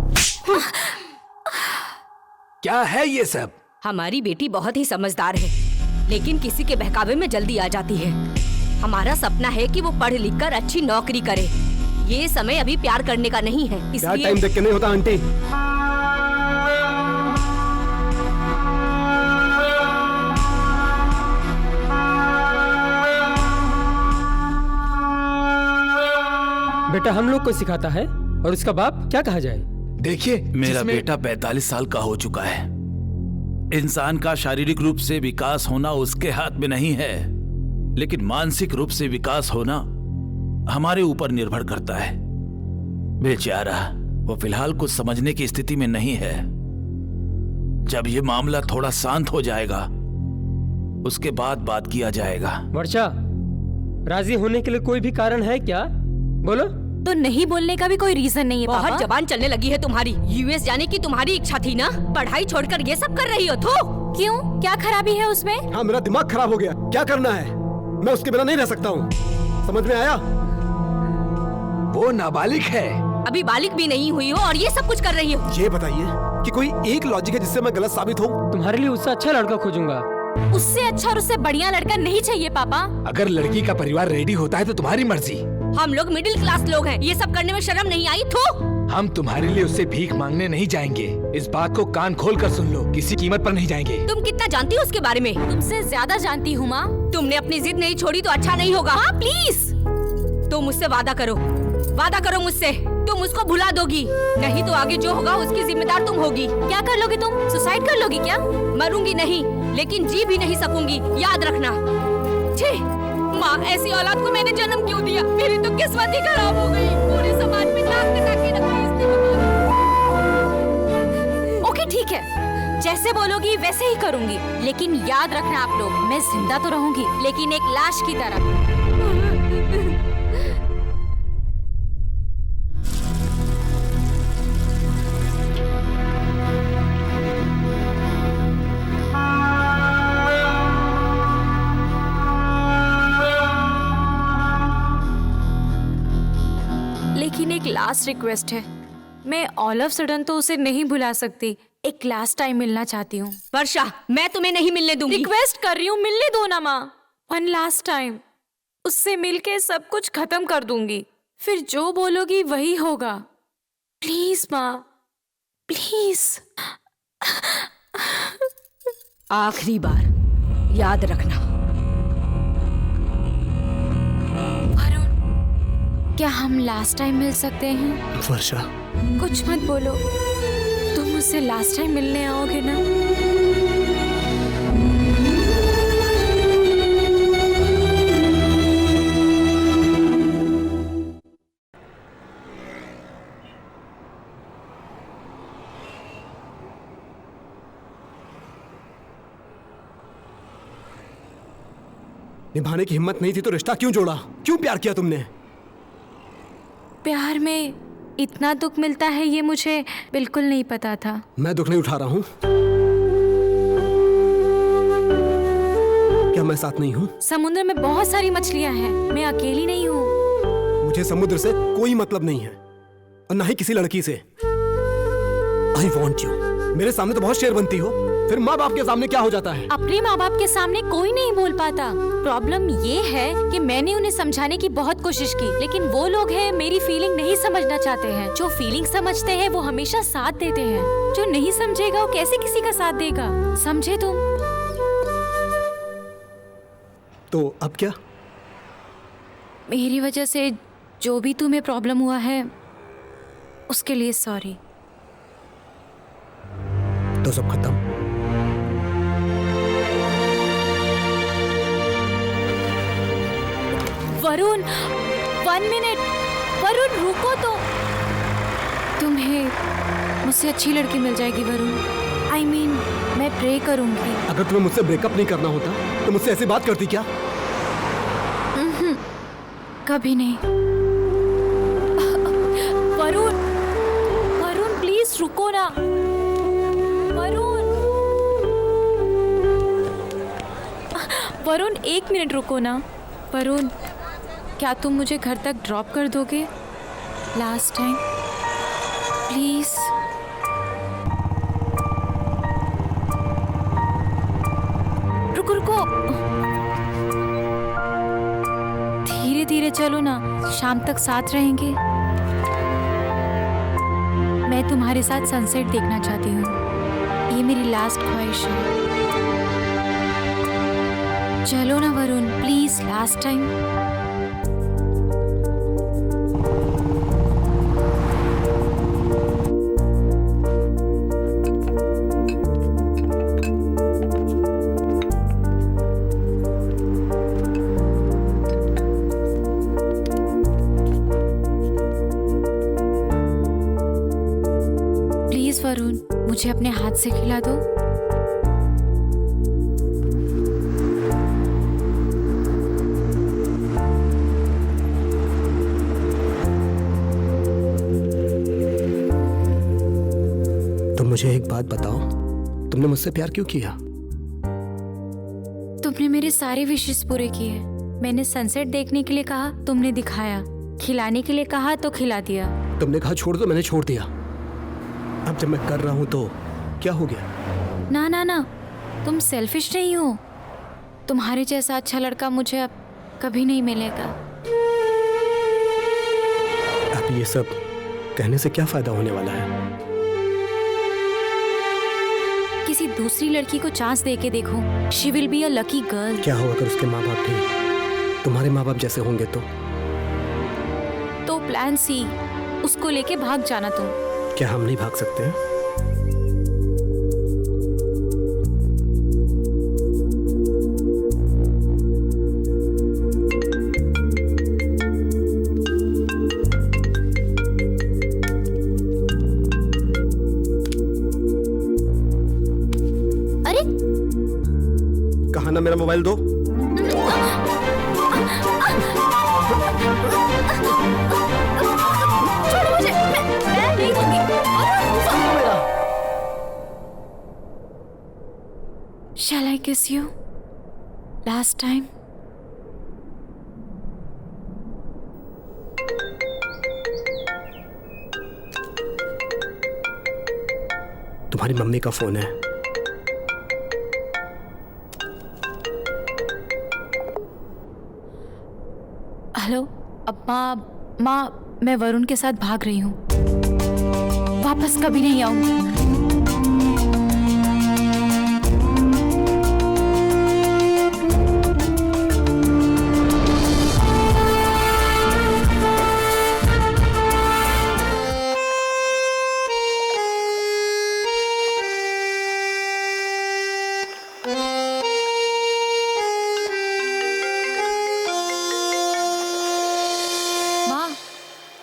क्या है ये सब? हमारी बेटी बहुत ही समझदार है, लेकिन किसी के बहकावे में जल्दी आ जाती है। हमारा सपना है कि वो पढ़ लिख कर अच्छी नौकरी करे। ये समय अभी प्यार करने का नहीं है, क्या इसलिए टाइम देख के नहीं होता आंटी? बेटा हम लोग को सिखाता है और उसका बाप क्या कहा जाए। देखिए, मेरा बेटा 45 साल का हो चुका है। इंसान का शारीरिक रूप से विकास होना उसके हाथ में नहीं है, लेकिन मानसिक रूप से विकास होना हमारे ऊपर निर्भर करता है। बेचारा वो फिलहाल कुछ समझने की स्थिति में नहीं है। जब ये मामला थोड़ा शांत हो जाएगा उसके बाद बात किया जाएगा। वर्षा, राजी होने के लिए कोई भी कारण है क्या? बोलो। तो नहीं बोलने का भी कोई रीजन नहीं है बहुत पापा। जबान चलने लगी है तुम्हारी। यूएस जाने की तुम्हारी इच्छा थी ना, पढ़ाई छोड़कर ये सब कर रही हो तो? क्यों, क्या खराबी है उसमें? हाँ, मेरा दिमाग खराब हो गया। क्या करना है? मैं उसके बिना नहीं रह सकता हूँ। समझ में आया? वो नाबालिग है। अभी बालिग भी नहीं हुई हो और ये सब कुछ कर रही हो। ये बताइए कि कोई एक लॉजिक है जिससे मैं गलत साबित हूँ? तुम्हारे लिए उससे अच्छा लड़का खोजूंगा। उससे अच्छा और उससे बढ़िया लड़का नहीं चाहिए पापा। अगर लड़की का परिवार रेडी होता है तो तुम्हारी मर्जी। हम लोग मिडिल क्लास लोग हैं, ये सब करने में शर्म नहीं आई तो? हम तुम्हारे लिए उससे भीख मांगने नहीं जाएंगे। इस बात को कान खोल कर सुन लो, किसी कीमत पर नहीं जाएंगे। तुम कितना जानती हो उसके बारे में? तुमसे ज्यादा जानती हूँ माँ। तुमने अपनी जिद नहीं छोड़ी तो अच्छा नहीं होगा। हाँ प्लीज। तुम मुझसे वादा करो मुझसे। तुम उसको भुला दोगी, नहीं तो आगे जो होगा उसकी जिम्मेदार तुम होगी। क्या कर लोगी तुम? सुसाइड कर लोगी क्या? मरूंगी नहीं, लेकिन जी भी नहीं सकूंगी, याद रखना। छी, माँ, ऐसी औलाद को मैंने जन्म क्यों दिया? मेरी तो किस्मत ही खराब हो गई। पूरे समाज में नाक कटा के रखी इसने मुझे। ओके ठीक है, जैसे बोलोगी वैसे ही करूंगी, लेकिन याद रखना आप लोग, मैं जिंदा तो रहूंगी लेकिन एक लाश की तरह। लेकिन एक लास्ट रिक्वेस्ट है, मैं ऑल ऑफ सडन तो उसे नहीं भुला सकती। एक लास्ट टाइम मिलना चाहती हूँ। वर्षा, मैं तुम्हें नहीं मिलने दूंगी। रिक्वेस्ट कर रही हूँ, मिलने दो ना माँ। वन लास्ट टाइम उससे मिलके सब कुछ खत्म कर दूंगी, फिर जो बोलोगी वही होगा। प्लीज माँ, प्लीज। आखिरी बार याद रखना। वरुण, क्या हम लास्ट टाइम मिल सकते हैं? वर्षा, कुछ मत बोलो, तुम मुझसे लास्ट टाइम मिलने आओगे ना? निभाने की हिम्मत नहीं थी तो रिश्ता क्यों जोड़ा? क्यों प्यार किया तुमने? प्यार में इतना दुख मिलता है ये मुझे बिल्कुल नहीं पता था। मैं दुख नहीं उठा रहा हूँ। क्या मैं साथ नहीं हूँ? समुद्र में बहुत सारी मछलियाँ हैं, मैं अकेली नहीं हूँ। मुझे समुद्र से कोई मतलब नहीं है और ना ही किसी लड़की से। I want you. मेरे सामने तो बहुत शेर बनती हो, फिर माँ बाप के सामने क्या हो जाता है? अपने माँ बाप के सामने कोई नहीं बोल पाता। प्रॉब्लम ये है कि मैंने उन्हें समझाने की बहुत कोशिश की, लेकिन वो लोग हैं मेरी फीलिंग नहीं समझना चाहते हैं। जो फीलिंग समझते हैं वो हमेशा साथ देते हैं, जो नहीं समझेगा वो कैसे किसी का साथ देगा? समझे तुम? तो अब क्या? मेरी वजह से जो भी तुम्हें प्रॉब्लम हुआ है उसके लिए सॉरी। तो सब खत्म? वरुण, 1 मिनट। वरुण रुको तो। तुम्हें मुझसे अच्छी लड़की मिल जाएगी वरुण। I mean, मैं प्रे करूंगी। अगर तुम्हें मुझसे ब्रेकअप नहीं करना होता तो मुझसे ऐसी बात करती क्या? कभी नहीं। वरुण, वरुण प्लीज रुको। वरुण 1 मिनट रुको ना। वरुण, क्या तुम मुझे घर तक ड्रॉप कर दोगे? Last time please. रुको रुको, धीरे धीरे चलो ना, शाम तक साथ रहेंगे। मैं तुम्हारे साथ सनसेट देखना चाहती हूँ, ये मेरी लास्ट ख्वाहिश है। चलो ना Varun, please, last time. Please Varun, मुझे अपने हाथ से खिला दो। मुझे एक बात बताओ, तुमने मुझसे प्यार क्यों किया? तुमने मेरे सारे विशेष पूरे किए। मैंने सनसेट देखने के लिए कहा, तुमने दिखाया। खिलाने के लिए कहा तो खिला दिया। तुमने कहा छोड़ दो, मैंने छोड़ दिया। अब जब मैं कर रहा हूं तो क्या हो गया? ना ना ना, तुम सेल्फिश नहीं हो। तुम्हारे जैसा अच्छा लड़का मुझे अब कभी नहीं मिलेगा। अब ये सब कहने से क्या फायदा होने वाला है? किसी दूसरी लड़की को चांस दे के देखो। She will be a lucky girl. क्या होगा अगर उसके माँ बाप भी तुम्हारे माँ बाप जैसे होंगे तो? प्लान सी, उसको लेके भाग जाना तुम। क्या हम नहीं भाग सकते हैं? अरे कहा ना मेरा मोबाइल दो। छोड़ो मुझे, मैं नहीं दूंगी। Shall I kiss you? Last time. तुम्हारी मम्मी का फोन है। हेलो अब्बा, माँ, मैं वरुण के साथ भाग रही हूँ। वापस कभी नहीं आऊंगी।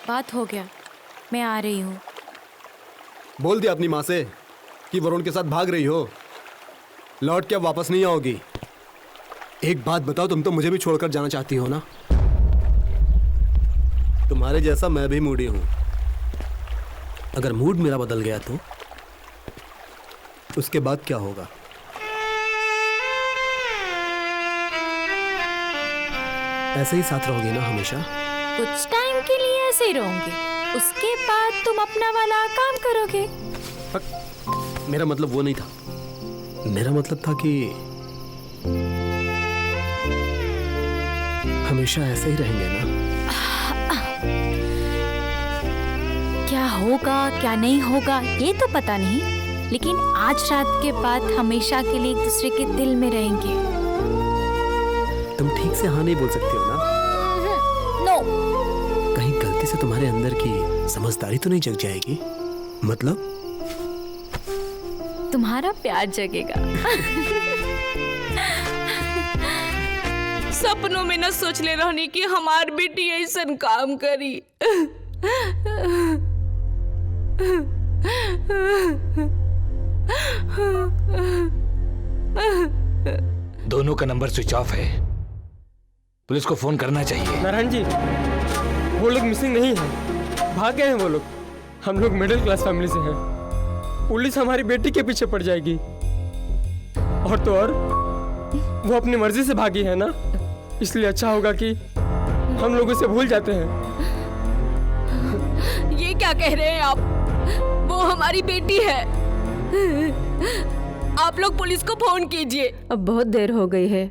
बात हो गया, मैं आ रही हूँ। बोल दिया अपनी माँ से कि वरुण के साथ भाग रही हो, लौट के अब वापस नहीं आओगी। एक बात बताओ, तुम तो मुझे भी छोड़कर जाना चाहती हो ना? तुम्हारे जैसा मैं भी मूडी हूँ। अगर मूड मेरा बदल गया तो उसके बाद क्या होगा? ऐसे ही साथ रहोगे ना हमेशा? कुछ टाइम के लिए ऐसे ही रहोगे, उसके बाद तुम अपना वाला काम करोगे। मेरा मतलब वो नहीं था। मेरा मतलब था कि हमेशा ऐसे ही रहेंगे ना? क्या होगा क्या नहीं होगा ये तो पता नहीं, लेकिन आज रात के बाद हमेशा के लिए एक दूसरे के दिल में रहेंगे। तुम ठीक से हाँ नहीं बोल सकती हो ना? नो। कहीं गलती से तुम्हारे अंदर की समझदारी तो नहीं जग जाएगी? मतलब तुम्हारा प्यार जगेगा। सपनों में न सोच ले रहनी कि हमार बेटी ऐसा काम करी। दोनों का नंबर स्विच ऑफ है, पुलिस को फोन करना चाहिए। नारायण जी, वो लोग मिसिंग नहीं है, भाग गए हैं वो लोग। हम लोग मिडिल क्लास फैमिली से हैं, पुलिस हमारी बेटी के पीछे पड़ जाएगी। और तो और वो अपनी मर्जी से भागी है ना, इसलिए अच्छा होगा कि हम लोग उसे भूल जाते हैं। ये क्या कह रहे हैं आप? वो हमारी बेटी है। आप लोग पुलिस को फोन कीजिए। अब बहुत देर हो गई है।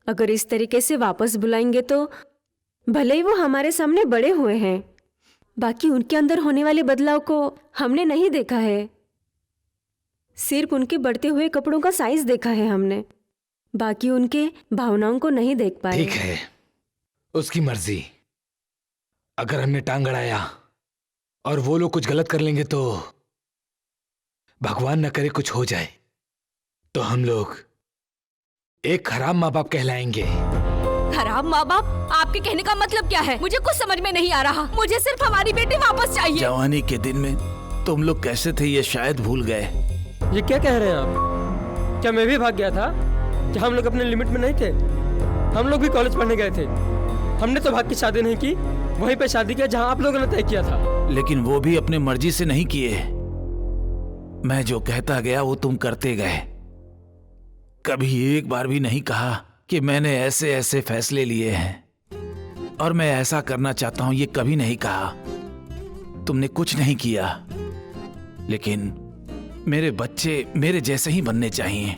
अगर इस तरीके से वापस बुलाएंगे तो भले ही वो हमारे सामने बड़े हुए हैं, बाकी उनके अंदर होने वाले बदलाव को हमने नहीं देखा है। सिर्फ उनके बढ़ते हुए कपड़ों का साइज देखा है हमने, बाकी उनके भावनाओं को नहीं देख पाए। ठीक है, उसकी मर्जी। अगर हमने टांग अड़ाया और वो लोग कुछ गलत कर लेंगे तो भगवान न करे कुछ हो जाए तो हम लोग एक खराब माँ बाप कहलाएंगे। खराब माँ बाप? आपके कहने का मतलब क्या है? मुझे कुछ समझ में नहीं आ रहा। मुझे सिर्फ हमारी बेटी वापस चाहिए। जवानी के दिन में तुम लोग कैसे थे ये शायद भूल गए। ये क्या कह रहे हैं आप? क्या मैं भी भाग गया था? क्या हम लोग अपने लिमिट में नहीं थे? हम लोग भी कॉलेज पढ़ने गए थे। हमने तो भाग की शादी नहीं की, वहीं पे शादी किया जहां आप लोगों ने तय किया था। लेकिन वो भी अपने मर्जी से नहीं किए। मैं जो कहता गया वो तुम करते गए। कभी एक बार भी नहीं कहा कि मैंने ऐसे ऐसे फैसले लिए हैं और मैं ऐसा करना चाहता हूं, ये कभी नहीं कहा। तुमने कुछ नहीं किया, लेकिन मेरे बच्चे मेरे जैसे ही बनने चाहिए,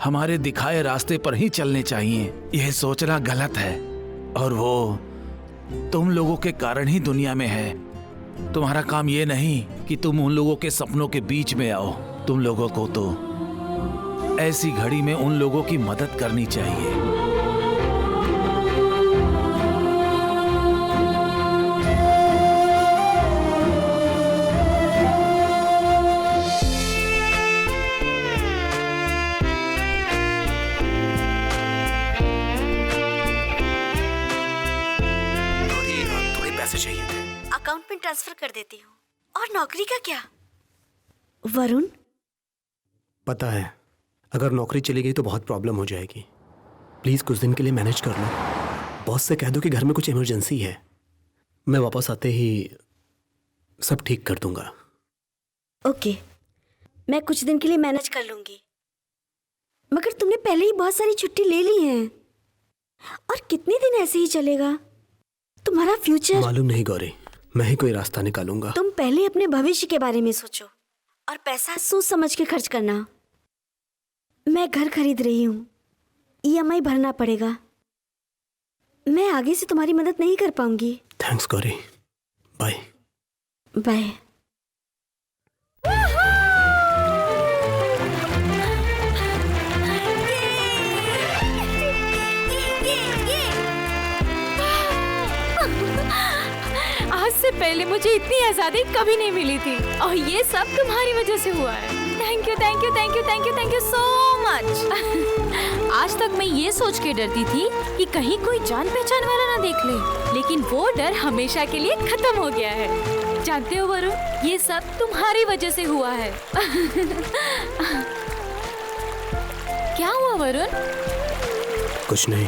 हमारे दिखाए रास्ते पर ही चलने चाहिए। यह सोचना गलत है और वो तुम लोगों के कारण ही दुनिया में है। तुम्हारा काम ये नहीं कि तुम उन लोगों के सपनों के बीच में आओ। तुम लोगों को तो ऐसी घड़ी में उन लोगों की मदद करनी चाहिए। थोड़े पैसे चाहिए थे। अकाउंट में ट्रांसफर कर देती हूँ। और नौकरी का क्या? वरुण, पता है अगर नौकरी चली गई तो बहुत प्रॉब्लम हो जाएगी। प्लीज कुछ दिन के लिए मैनेज कर लो। बॉस से कह दो कि घर में कुछ इमरजेंसी है। मैं वापस आते ही सब ठीक कर दूंगा। ओके, मैं कुछ दिन के लिए मैनेज कर लूंगी। मगर तुमने पहले ही बहुत सारी छुट्टी ले ली है, और कितने दिन ऐसे ही चलेगा? तुम्हारा फ्यूचर मालूम नहीं गौरी, मैं ही कोई रास्ता निकालूंगा। तुम पहले अपने भविष्य के बारे में सोचो और पैसा सोच समझ के खर्च करना। मैं घर खरीद रही हूँ, EMI भरना पड़ेगा। मैं आगे से तुम्हारी मदद नहीं कर पाऊंगी। Thanks Gauri, bye bye. आज से पहले मुझे इतनी आजादी कभी नहीं मिली थी और ये सब तुम्हारी वजह से हुआ है। Thank you thank you thank you thank you thank you so much. आज तक मैं ये सोच के डरती थी कि कहीं कोई जान पहचान वाला ना देख ले, लेकिन वो डर हमेशा के लिए खत्म हो गया है। जानते हो वरुण, ये सब तुम्हारी वजह से हुआ है। क्या हुआ वरुण? कुछ नहीं।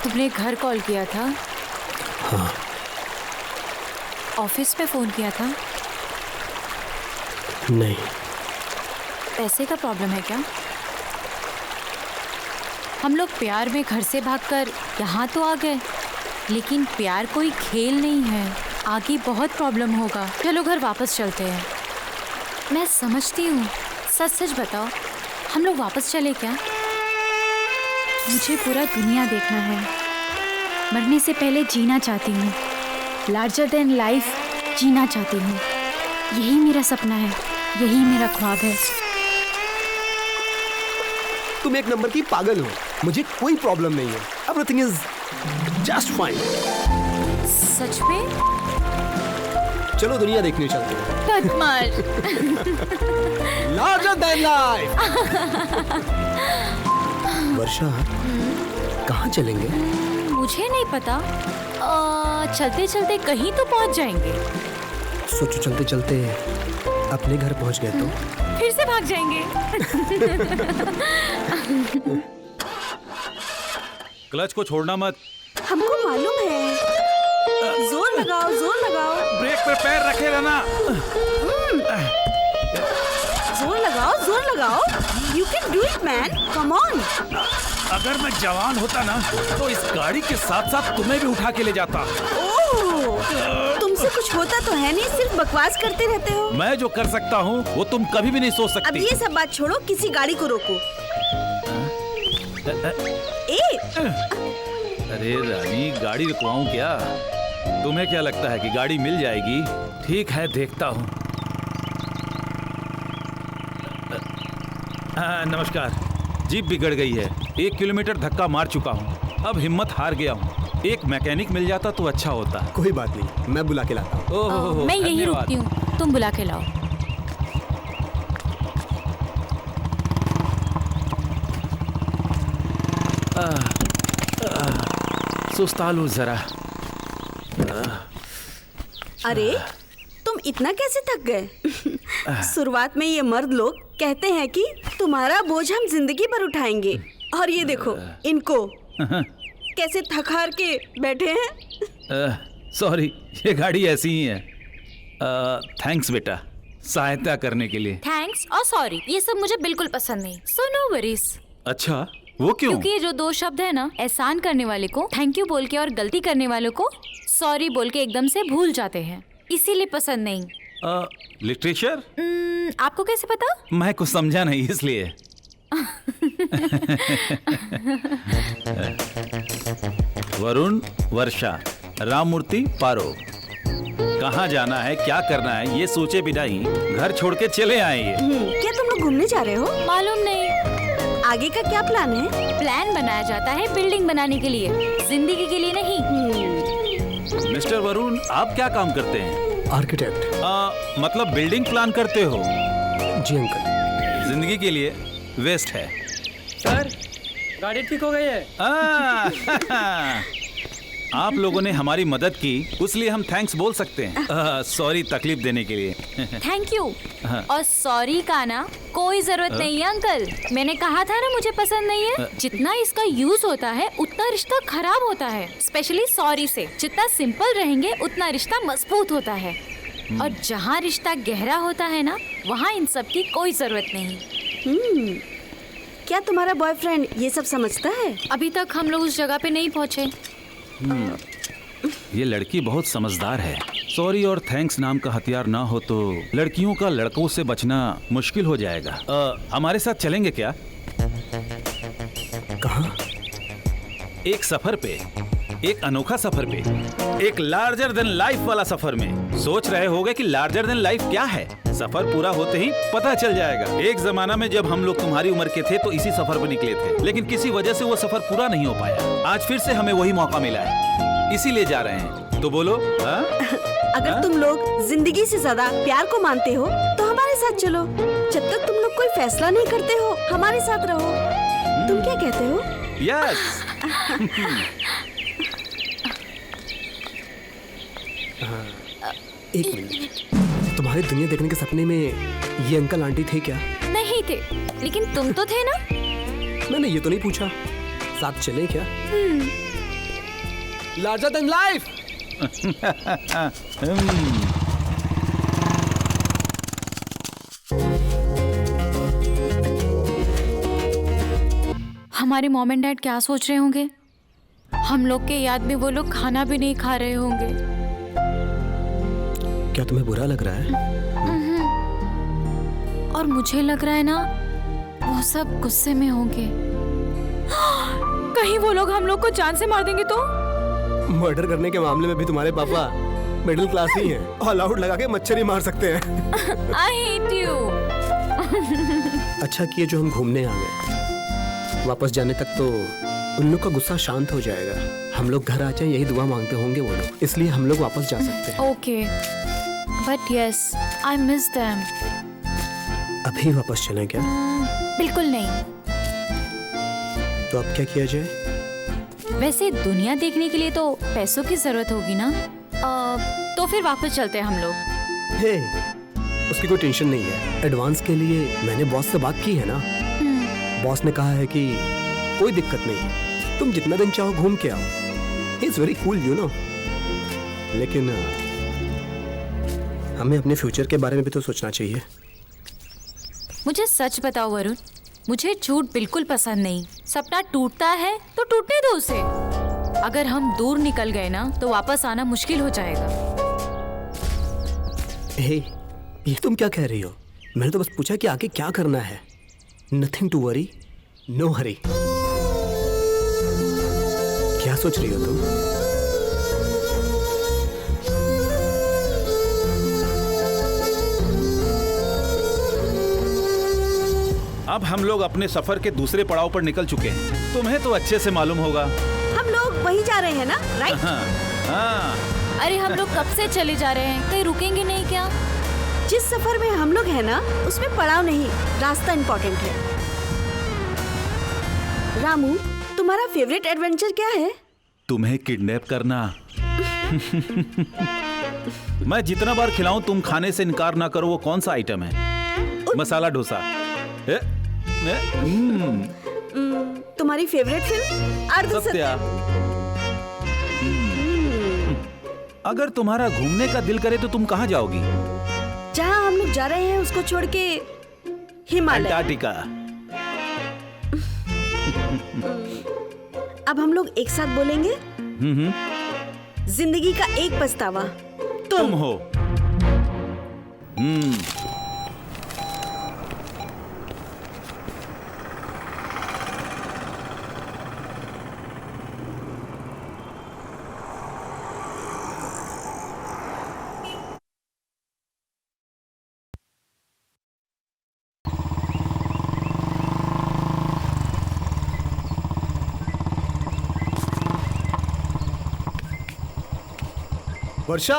तुमने घर कॉल किया था? हाँ। ऑफिस पे फोन किया था? नहीं। पैसे का प्रॉब्लम है क्या? हम लोग प्यार में घर से भागकर यहाँ तो आ गए, लेकिन प्यार कोई खेल नहीं है, आगे बहुत प्रॉब्लम होगा। चलो घर वापस चलते हैं। मैं समझती हूँ, सच सच बताओ, हम लोग वापस चले क्या? मुझे पूरा दुनिया देखना है, मरने से पहले जीना चाहती हूँ, लार्जर देन लाइफ जीना चाहती हूँ। यही मेरा सपना है, यही मेरा ख्वाब है। तुम एक नंबर की पागल हो, मुझे कोई प्रॉब्लम नहीं है। Everything is just fine. सच में? चलो दुनिया देखने चलते हैं। बदमाश। Larger than life. वर्षा, कहाँ चलेंगे? मुझे नहीं पता, चलते चलते कहीं तो पहुंच जाएंगे। सोचो चलते चलते अपने घर पहुंच गए तो फिर से भाग जाएंगे। क्लच को छोड़ना मत। हमको मालूम है। जोर लगाओ, जोर लगाओ। ब्रेक पे पैर रखे रहना। जोर लगाओ, जोर लगाओ। You can do it, man. Come on. अगर मैं जवान होता ना तो इस गाड़ी के साथ साथ तुम्हें भी उठा के ले जाता। ओह, तुमसे कुछ होता तो है नहीं, सिर्फ बकवास करते रहते हो। मैं जो कर सकता हूँ वो तुम कभी भी नहीं सोच अब सकती। ये सब बात छोड़ो, किसी गाड़ी को रोको। ए, अरे रानी, गाड़ी रुकवाऊं क्या? तुम्हें क्या लगता है कि गाड़ी मिल जाएगी? ठीक है, देखता हूँ। नमस्कार। जीप बिगड़ गई है, 1 किलोमीटर धक्का मार चुका हूँ, अब हिम्मत हार गया हूँ। एक मैकेनिक मिल जाता तो अच्छा होता। कोई बात नहीं, मैं बुला के लाता हूँ। ओह, मैं यहीं धन्यवाद। रुकती हूँ, तुम बुला के लाओ। सुस्ता लो जरा। अरे तुम इतना कैसे थक गए? शुरुआत में ये मर्द लोग कहते हैं कि तुम्हारा बोझ हम जिंदगी भर उठाएंगे, और ये देखो इनको कैसे थक हार के बैठे हैं। सॉरी, ये गाड़ी ऐसी ही है। थैंक्स बेटा, सहायता करने के लिए। थैंक्स और सॉरी ये सब मुझे बिल्कुल पसंद नहीं। So no worries. अच्छा, वो क्यों? क्योंकि ये जो 2 शब्द है ना, एहसान करने वाले को थैंक यू बोल के और गलती करने वालों को सॉरी बोल के एकदम से भूल जाते हैं, इसीलिए पसंद नहीं। लिटरेचर? आपको कैसे पता? मैं कुछ समझा नहीं इसलिए। वरुण, वर्षा, राममूर्ति, पारो, कहाँ जाना है, क्या करना है, ये सोचे बिना ही घर छोड़ के चले आए ये। क्या तुम लोग घूमने जा रहे हो? मालूम नहीं। आगे का क्या प्लान है? प्लान बनाया जाता है बिल्डिंग बनाने के लिए, जिंदगी के लिए नहीं। मिस्टर वरुण, आप क्या काम करते हैं? आर्किटेक्ट। मतलब बिल्डिंग प्लान करते हो? जी अंकल। जिंदगी के लिए वेस्ट है। सर, गाड़ी ठीक हो गई है। आप लोगों ने हमारी मदद की, उसलिए हम थैंक्स बोल सकते हैं। सॉरी तकलीफ देने के लिए। Thank you. और सॉरी का ना कोई जरूरत नहीं है अंकल, मैंने कहा था ना मुझे पसंद नहीं है। जितना इसका यूज होता है उतना रिश्ता खराब होता है, स्पेशली सॉरी से। जितना सिंपल रहेंगे उतना रिश्ता मजबूत होता है, और जहाँ रिश्ता गहरा होता है ना, वहाँ इन सब की कोई जरूरत नहीं। क्या तुम्हारा बॉयफ्रेंड ये सब समझता है? अभी तक हम लोग उस जगह पे नहीं पहुँचे। ये लड़की बहुत समझदार है। सॉरी और थैंक्स नाम का हथियार ना हो तो लड़कियों का लड़कों से बचना मुश्किल हो जाएगा। हमारे साथ चलेंगे क्या? कहाँ? एक सफर पे, एक अनोखा सफर पे, एक लार्जर देन लाइफ वाला सफर में। सोच रहे होगे कि लार्जर देन लाइफ क्या है? सफर पूरा होते ही पता चल जाएगा। एक जमाना में जब हम लोग तुम्हारी उम्र के थे तो इसी सफर पर निकले थे, लेकिन किसी वजह से वो सफर पूरा नहीं हो पाया। आज फिर से हमें वही मौका मिला है, इसीलिए जा रहे हैं। तो बोलो हाँ? अगर तुम लोग जिंदगी से ज्यादा प्यार को मानते हो तो हमारे साथ चलो। जब तक तुम लोग कोई फैसला नहीं करते हो, हमारे साथ रहो। तुम क्या कहते हो? यस। एक मिनट, तुम्हारे दुनिया देखने के सपने में ये अंकल आंटी थे क्या? नहीं थे, लेकिन तुम तो थे ना। मैंने ये तो नहीं पूछा, साथ चले क्या? Larger than life. हमारे मॉम एंड डैड क्या सोच रहे होंगे? हम लोग के याद में वो लोग खाना भी नहीं खा रहे होंगे। क्या तुम्हें बुरा लग रहा है? और मुझे लग रहा है ना, वो सब गुस्से में होंगे। कहीं वो लोग हम लोग को जान से मार देंगे तो? मर्डर करने के मामले में भी तुम्हारे पापा मिडिल क्लास ही हैं। ऑल आउट लगा के मच्छर ही मार सकते हैं। I hate you. अच्छा किए जो हम घूमने आ गए। वापस जाने तक तो उन लोग का गुस्सा शांत हो जाएगा। हम लोग घर आ जाए यही दुआ मांगते होंगे वो लोग, इसलिए हम लोग वापस जा सकते हैं। Okay, but yes, I miss them. अभी वापस चलें क्या? बिल्कुल नहीं। तो अब क्या किया जाए? वैसे दुनिया देखने के लिए तो पैसों की जरूरत होगी ना। तो फिर वापस चलते हैं हम लोग। हे, उसकी कोई टेंशन नहीं है। एडवांस के लिए मैंने बॉस से बात की है ना। बॉस ने कहा है कि कोई दिक्कत नहीं है, तुम जितना दिन चाहो घूम के आओ। He is very cool you know. लेकिन हमें अपने फ्यूचर के बारे में भी तो सोचना चाहिए। मुझे सच बताओ वरुण, मुझे झूठ बिल्कुल पसंद नहीं। सपना टूटता है तो टूटने दो उसे। अगर हम दूर निकल गए ना तो वापस आना मुश्किल हो जाएगा। हे, ये तुम क्या कह रही हो? मैंने तो बस पूछा कि आगे क्या करना है। Nothing to worry, no hurry. क्या सोच रही हो तुम? अब हम लोग अपने सफर के दूसरे पड़ाव पर निकल चुके हैं। तुम्हें तो अच्छे से मालूम होगा। हम लोग वहीं जा रहे हैं ना, राइट? हाँ। अरे हम लोग कब से चले जा रहे हैं, कहीं रुकेंगे नहीं क्या? जिस सफर में हम लोग हैं ना, उसमें पड़ाव नहीं, रास्ता इम्पोर्टेंट है। रामू, तुम्हारा फेवरेट एडवेंचर क्या है? तुम्हें किडनैप करना। मैं जितना बार खिलाऊं तुम खाने से इनकार ना करो। वो कौन सा आइटम है? मसाला डोसा। तुम्हारी फेवरेट फिल्म अर्धसत्य। अगर तुम्हारा घूमने का दिल करे तो तुम कहाँ जाओगी? जहाँ हम लोग जा रहे हैं उसको छोड़ के हिमालय। अंटार्कटिका। अब हम लोग एक साथ बोलेंगे। जिंदगी का एक पछतावा तुम हो। वर्षा,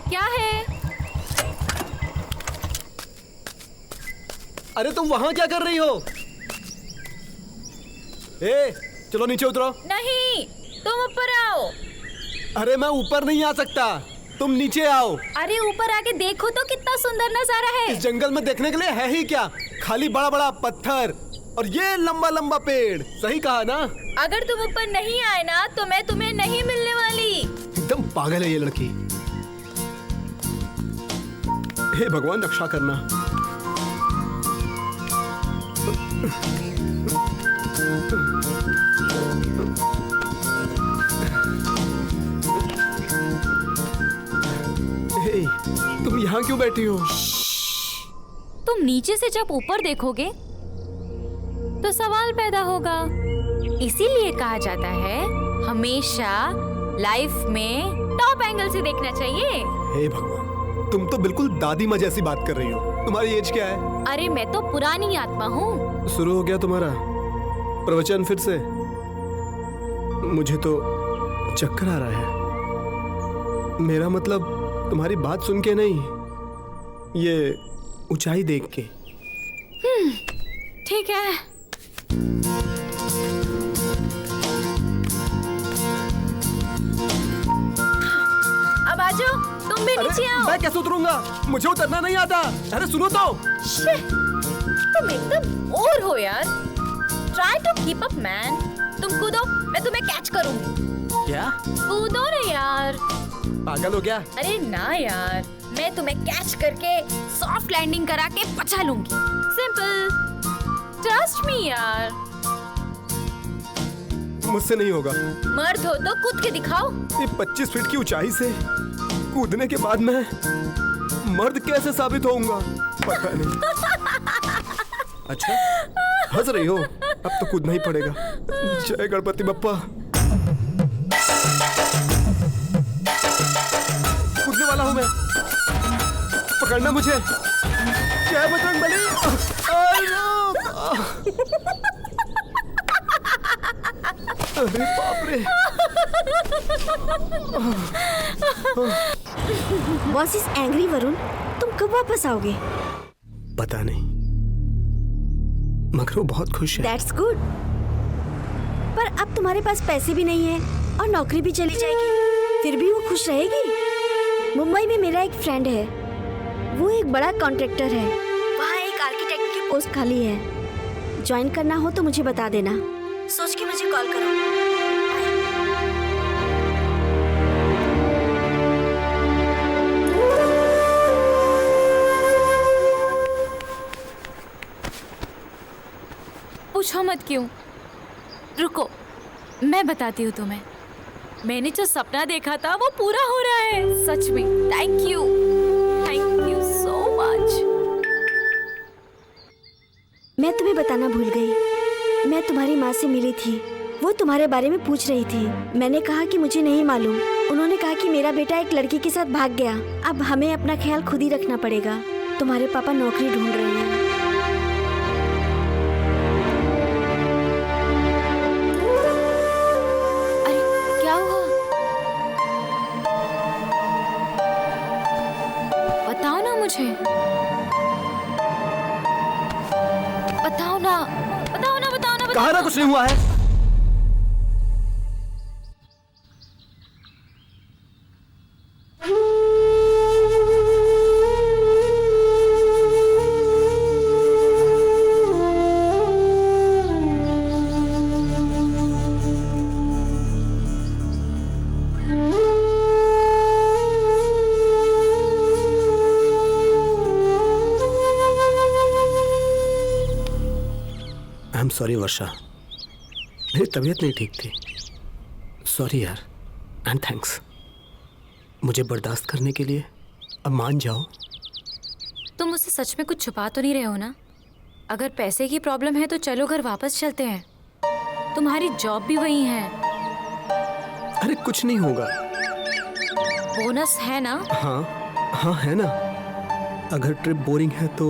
क्या है? अरे तुम वहां क्या कर रही हो? ए, चलो नीचे उतरो। नहीं, तुम ऊपर आओ। अरे मैं ऊपर नहीं आ सकता, तुम नीचे आओ। अरे ऊपर आके देखो तो कितना सुंदर नजारा है। इस जंगल में देखने के लिए है ही क्या? खाली बड़ा बड़ा पत्थर और ये लंबा लंबा पेड़। सही कहा ना? अगर तुम ऊपर नहीं आए ना तो मैं तुम्हें नहीं मिलने वाली। एकदम पागल है ये लड़की। हे भगवान, रक्षा करना। हे, तुम यहाँ क्यों बैठी हो? तुम नीचे से जब ऊपर देखोगे तो सवाल पैदा होगा। इसीलिए कहा जाता है हमेशा लाइफ में टॉप एंगल से देखना चाहिए। हे भगवान, तुम तो बिल्कुल दादी माँ जैसी बात कर रही हो। तुम्हारी एज क्या है? अरे मैं तो पुरानी आत्मा हूँ। शुरू हो गया तुम्हारा प्रवचन फिर से? मुझे तो चक्कर आ रहा है। मेरा मतलब तुम्हारी बात सुन के नहीं, ये ऊंचाई देख के। ठीक है। अब आ जाओ, तुम भी नीचे आओ। मैं कैसे उतरूंगा? मुझे उतरना नहीं आता। अरे सुनो तो। तुम एकदम और हो यार। Try to keep up man. तुम कूदो, मैं तुम्हें कैच करूंगी। क्या? कूदो ना यार। पागल हो गया? अरे ना यार, मैं तुम्हें कैच करके सॉफ्ट लैंडिंग करा के बचा लूंगी। सिंपल, ट्रस्ट मी यार। मुझसे नहीं होगा। मर्द हो तो कूद के दिखाओ। ये 25 फीट की ऊंचाई से कूदने के बाद मैं मर्द कैसे साबित होऊंगा? पता नहीं। अच्छा, हंस रही हो? अब तो कूदना ही पड़ेगा। जय गणपति बप्पा। कूदने वाला हूं मैं, पकड़ना मुझे। जय बजरंगबली। अरे बाप रे। Boss is angry. वरुण, तुम कब वापस आओगे? पता नहीं, मगर वो बहुत खुश है। That's good. पर अब तुम्हारे पास पैसे भी नहीं है और नौकरी भी चली जाएगी, फिर भी वो खुश रहेगी। मुंबई में मेरा एक फ्रेंड है, वो एक बड़ा कॉन्ट्रैक्टर है। वहाँ एक आर्किटेक्ट की पोस्ट खाली है। ज्वाइन करना हो तो मुझे बता देना। सोच के मुझे कॉल करो। पूछो मत क्यों। रुको, मैं बताती हूँ तुम्हें। मैंने जो सपना देखा था वो पूरा हो रहा है, सच में। Thank you so much. मैं तुम्हें बताना भूल गई, मैं तुम्हारी माँ से मिली थी। वो तुम्हारे बारे में पूछ रही थी। मैंने कहा कि मुझे नहीं मालूम। उन्होंने कहा कि मेरा बेटा एक लड़की के साथ भाग गया। अब हमें अपना ख्याल खुद ही रखना पड़ेगा। तुम्हारे पापा नौकरी ढूंढ रहे हैं। अरे क्या हुआ? बताओ ना मुझे, बताओ ना, बताओ ना, बताओ ना, कहा ना कुछ नहीं हुआ है। आई एम सॉरी वर्षा, मेरी तबीयत नहीं ठीक थी। सॉरी यार, एंड थैंक्स मुझे बर्दाश्त करने के लिए। अब मान जाओ। तुम मुझसे सच में कुछ छुपा तो नहीं रहे हो ना? अगर पैसे की प्रॉब्लम है तो चलो घर वापस चलते हैं। तुम्हारी जॉब भी वही है। अरे कुछ नहीं होगा। बोनस है ना? हाँ है ना। अगर ट्रिप बोरिंग है तो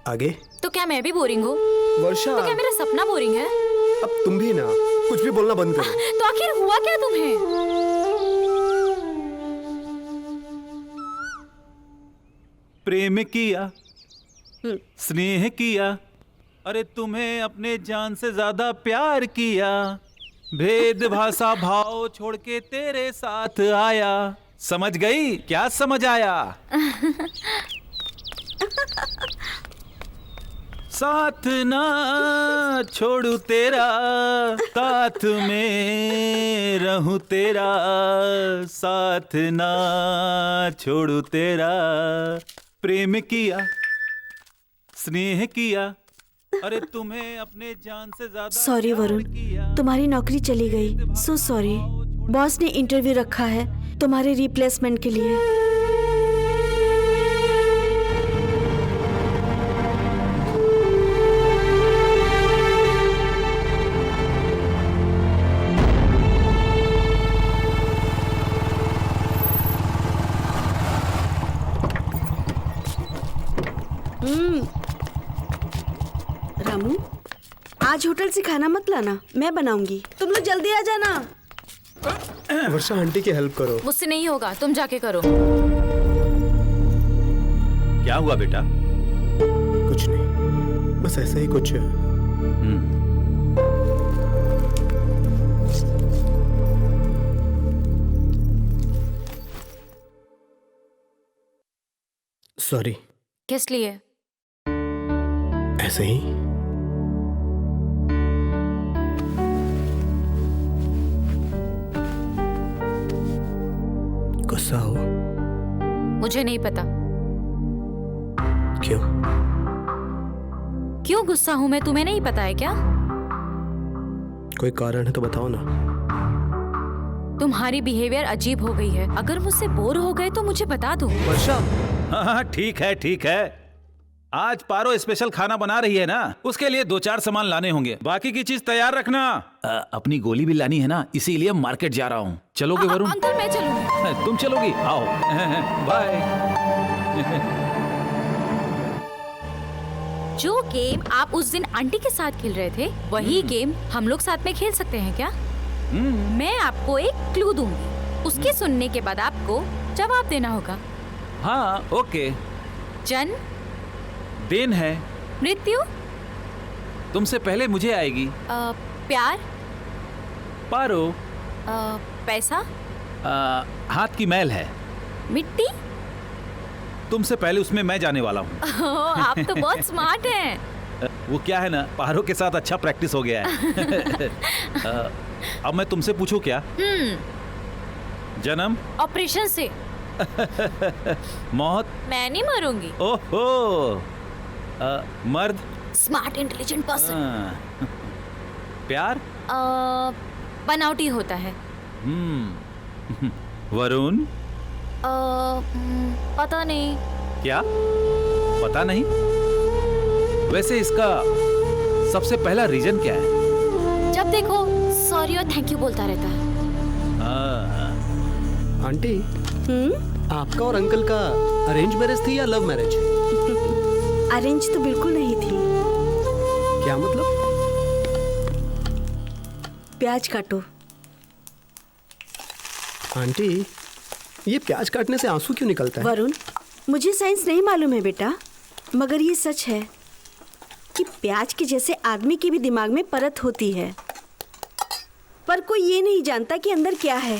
आगे। तो क्या मैं भी बोरिंग हूँ? वर्षा, तो क्या मेरा सपना बोरिंग है? अब तुम भी ना कुछ भी बोलना बंद करो। तो आखिर हुआ क्या तुम्हें? प्रेम किया, स्नेह किया, अरे तुम्हें अपने जान से ज्यादा प्यार किया। भेद भाषा भाव छोड़ के तेरे साथ आया। समझ गई? क्या समझ आया? साथ ना छोड़ू तेरा, साथ में रहूं तेरा, साथ ना छोड़ू तेरा। प्रेम किया, स्नेह किया, अरे तुम्हें अपने जान से ज्यादा। सॉरी वरुण, तुम्हारी नौकरी चली गई। So sorry. बॉस ने इंटरव्यू रखा है तुम्हारे रिप्लेसमेंट के लिए। रामू, आज होटल से खाना मत लाना, मैं बनाऊंगी। तुम लोग जल्दी आ जाना। वर्षा आंटी की हेल्प करो। मुझसे नहीं होगा, तुम जाके करो। क्या हुआ बेटा? कुछ नहीं, बस ऐसा ही कुछ। सॉरी। किस लिए? ऐसे ही। गुस्सा हो? मुझे नहीं पता। क्यों? क्यों गुस्सा हूं मैं, तुम्हें नहीं पता है क्या? कोई कारण है तो बताओ ना। तुम्हारी बिहेवियर अजीब हो गई है। अगर मुझसे बोर हो गए तो मुझे बता दो। वर्षा, हाँ ठीक है ठीक है। आज पारो स्पेशल खाना बना रही है ना, उसके लिए 2-4 सामान लाने होंगे। बाकी की चीज तैयार रखना। अपनी गोली भी लानी है ना, इसीलिए मार्केट जा रहा हूँ। चलोगे वरुण? अंकल मैं चलूंगी। तुम चलोगी? आओ। बाय। जो गेम आप उस दिन आंटी के साथ खेल रहे थे, वही गेम हम लोग साथ में खेल सकते हैं क्या? मैं आपको एक क्लू दूंगी, उसके सुनने के बाद आपको जवाब देना होगा। हाँ ओके। जन्म, दिन है, मृत्यु, तुमसे पहले मुझे आएगी। प्यार, पारो, पैसा, हाथ की मैल है। मिट्टी। तुमसे पहले उसमें मैं जाने वाला हूँ। आप तो बहुत स्मार्ट हैं। वो क्या है ना, पारो के साथ अच्छा प्रैक्टिस हो गया है। अब मैं तुमसे पूछूं क्या? जन्म, ऑपरेशन से। मौत, मैं नहीं मरूंगी। ओहो, मर्द, स्मार्ट इंटेलिजेंट पर्सन। प्यार बनावटी होता है। वरुण? पता नहीं। क्या पता नहीं? वैसे इसका सबसे पहला रीजन क्या है? जब देखो सॉरी और थैंक यू बोलता रहता है। आंटी, आपका और अंकल का अरेंज मैरिज थी या लव मैरिज? अरेंज तो बिल्कुल नहीं थी। क्या मतलब? प्याज काटो। आंटी, ये प्याज काटने से आंसू क्यों निकलता है? वरुण, मुझे साइंस नहीं मालूम है बेटा, मगर ये सच है कि प्याज के जैसे आदमी के भी दिमाग में परत होती है, पर कोई ये नहीं जानता कि अंदर क्या है।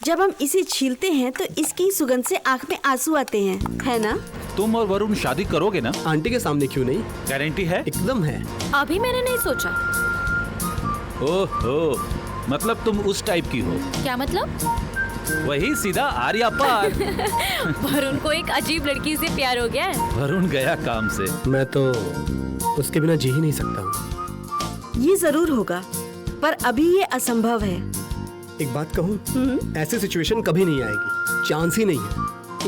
जब हम इसे छीलते हैं तो इसकी सुगंध से आंख में आंसू आते हैं, है ना? तुम और वरुण शादी करोगे ना? आंटी के सामने क्यों नहीं? गारंटी है? एकदम है। अभी मैंने नहीं सोचा। ओहो, मतलब तुम उस टाइप की हो। क्या मतलब? वही सीधा आर्या पार। वरुण को एक अजीब लड़की से प्यार हो गया है। वरुण गया काम से। मैं तो उसके बिना जी ही नहीं सकता हूँ। ये जरूर होगा, पर अभी ये असंभव है। एक बात कहूँ, ऐसी सिचुएशन कभी नहीं आएगी, चांस ही नहीं है।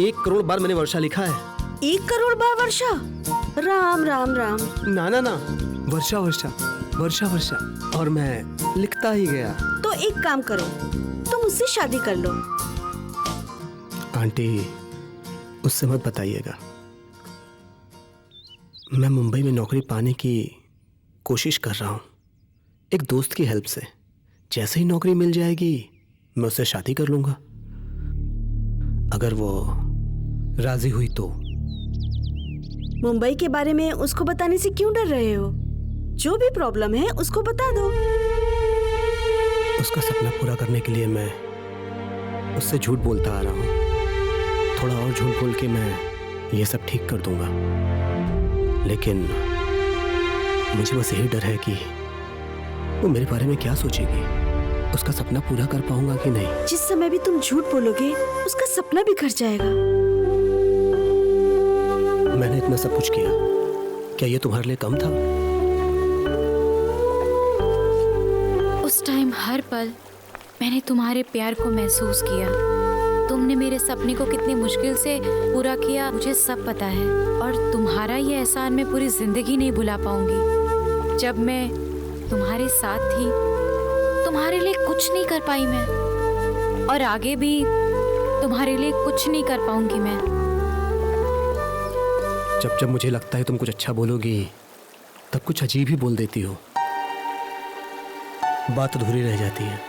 1 करोड़ बार मैंने वर्षा लिखा है। 1 करोड़ बार वर्षा? राम राम राम। ना ना ना, वर्षा वर्षा वर्षा वर्षा, और मैं लिखता ही गया। तो एक काम करो, तुम उससे शादी कर लो। आंटी, उससे मत बताइएगा। मैं मुंबई में नौकरी पाने की कोशिश कर रहा हूँ, एक दोस्त की हेल्प से। जैसे ही नौकरी मिल जाएगी मैं उससे शादी कर लूंगा। अगर वो राजी हुई तो। मुंबई के बारे में उसको बताने से क्यों डर रहे हो? जो भी प्रॉब्लम है उसको बता दो। उसका सपना पूरा करने के लिए मैं उससे झूठ बोलता आ रहा हूँ। थोड़ा और झूठ बोल के मैं ये सब ठीक कर दूंगा, लेकिन मुझे बस यही डर है कि वो मेरे बारे में क्या सोचेगी, उसका सपना पूरा कर पाऊंगा कि नहीं। जिस समय भी तुम झूठ बोलोगे उसका सपना बिखर जाएगा। मैंने इतना सब कुछ किया, क्या ये तुम्हारे लिए कम था? उस टाइम हर पल मैंने तुम्हारे प्यार को महसूस किया। तुमने मेरे सपने को कितनी मुश्किल से पूरा किया, मुझे सब पता है। और तुम्हारा ये एहसान मैं पूरी जिंदगी नहीं भुला पाऊंगी। जब मैं तुम्हारे साथ थी, तुम्हारे लिए कुछ नहीं कर पाई मैं, और आगे भी तुम्हारे लिए कुछ नहीं कर पाऊंगी मैं। जब जब मुझे लगता है तुम कुछ अच्छा बोलोगी, तब कुछ अजीब ही बोल देती हो। बात अधूरी रह जाती है।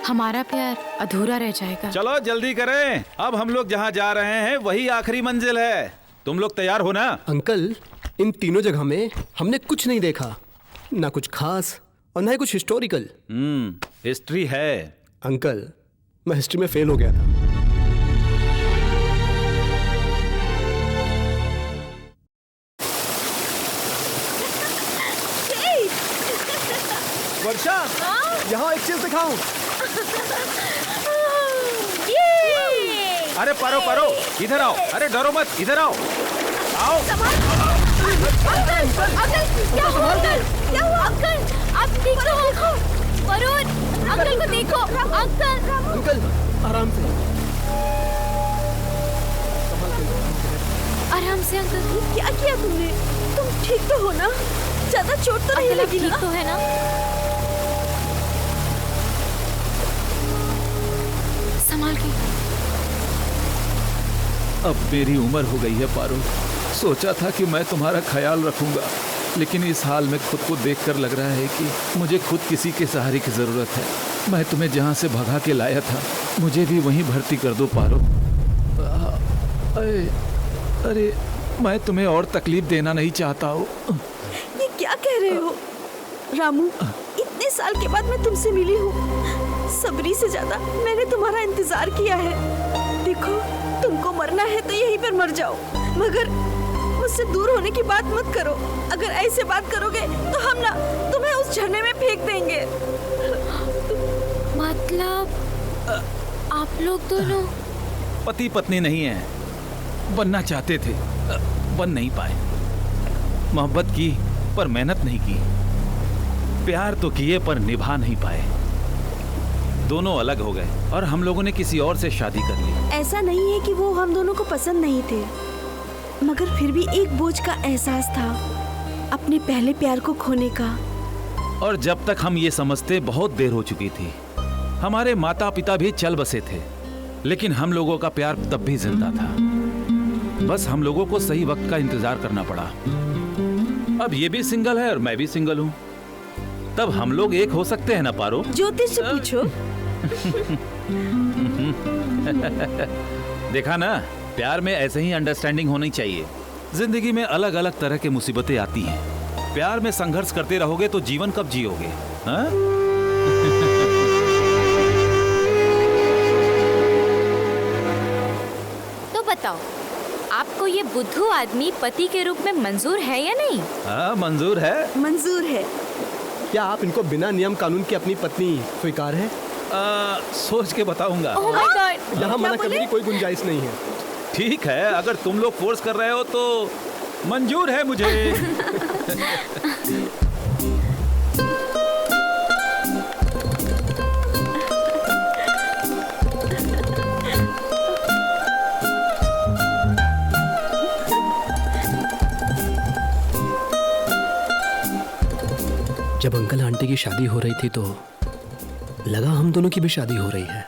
हमारा प्यार अधूरा रह जाएगा। चलो जल्दी करें, अब हम लोग जहाँ जा रहे हैं वही आखिरी मंजिल है। तुम लोग तैयार हो ना? अंकल, इन तीनों जगह में हमने कुछ नहीं देखा, ना कुछ खास और ना ही कुछ हिस्टोरिकल। हिस्ट्री है। अंकल, मैं हिस्ट्री में फेल हो गया था। वर्षा, यहाँ एक चीज दिखाऊं। अरे पारो पारो, इधर आओ। अरे डरो मत, इधर आओ। आओ। क्या हुआ अंकल? आप ठीक हो? वरुण, अंकल को देखो। अंकल, आराम से। आराम से अंकल। क्या किया तुमने? तुम ठीक तो हो ना? ज्यादा चोट तो नहीं लगी ना? ठीक तो है ना? संभाल के। अब मेरी उम्र हो गई है पारो। सोचा था कि मैं तुम्हारा ख्याल रखूंगा, लेकिन इस हाल में खुद को देखकर लग रहा है कि मुझे खुद किसी के सहारे की जरूरत है। मैं तुम्हें जहाँ से भगा के लाया था, मुझे भी वहीं भर्ती कर दो पारो। अरे मैं तुम्हें और तकलीफ देना नहीं चाहता हूँ। ये क्या कह रहे हो रामू? इतने साल के बाद मैं तुमसे मिली हूँ। सबरी से ज्यादा मैंने तुम्हारा इंतजार किया है। देखो, तुमको मरना है तो यहीं पर मर जाओ, मगर मुझसे दूर होने की बात मत करो। अगर ऐसे बात करोगे तो हम ना तुम्हें उस झरने में फेंक देंगे। मतलब आप लोग दोनों पति पत्नी नहीं है, बनना चाहते थे, बन नहीं पाए। मोहब्बत की पर मेहनत नहीं की, प्यार तो किए पर निभा नहीं पाए। दोनों अलग हो गए और हम लोगों ने किसी और से शादी कर ली। ऐसा नहीं है कि वो हम दोनों को पसंद नहीं थे, मगर फिर भी एक बोझ का एहसास था अपने पहले प्यार को खोने का। और जब तक हम ये समझते बहुत देर हो चुकी थी। हमारे माता पिता भी चल बसे थे, लेकिन हम लोगों का प्यार तब भी जिंदा था। बस हम लोगों को सही वक्त का इंतजार करना पड़ा। अब ये भी सिंगल है और मैं भी सिंगल हूँ, तब हम लोग एक हो सकते हैं ना पारो? ज्योतिष से पूछो। देखा ना, प्यार में ऐसे ही अंडरस्टैंडिंग होनी चाहिए। जिंदगी में अलग अलग तरह की मुसीबतें आती हैं। प्यार में संघर्ष करते रहोगे तो जीवन कब जियोगे? हाँ? तो बताओ, आपको ये बुद्धू आदमी पति के रूप में मंजूर है या नहीं? हाँ, मंजूर है। मंजूर है। क्या आप इनको बिना नियम कानून की अपनी पत्नी स्वीकार है? सोच के बताऊंगा। ओह माय गॉड, यहाँ मना करने की कोई गुंजाइश नहीं है। ठीक है, अगर तुम लोग फोर्स कर रहे हो तो मंजूर है मुझे। जब अंकल आंटी की शादी हो रही थी तो लगा हम दोनों की भी शादी हो रही है।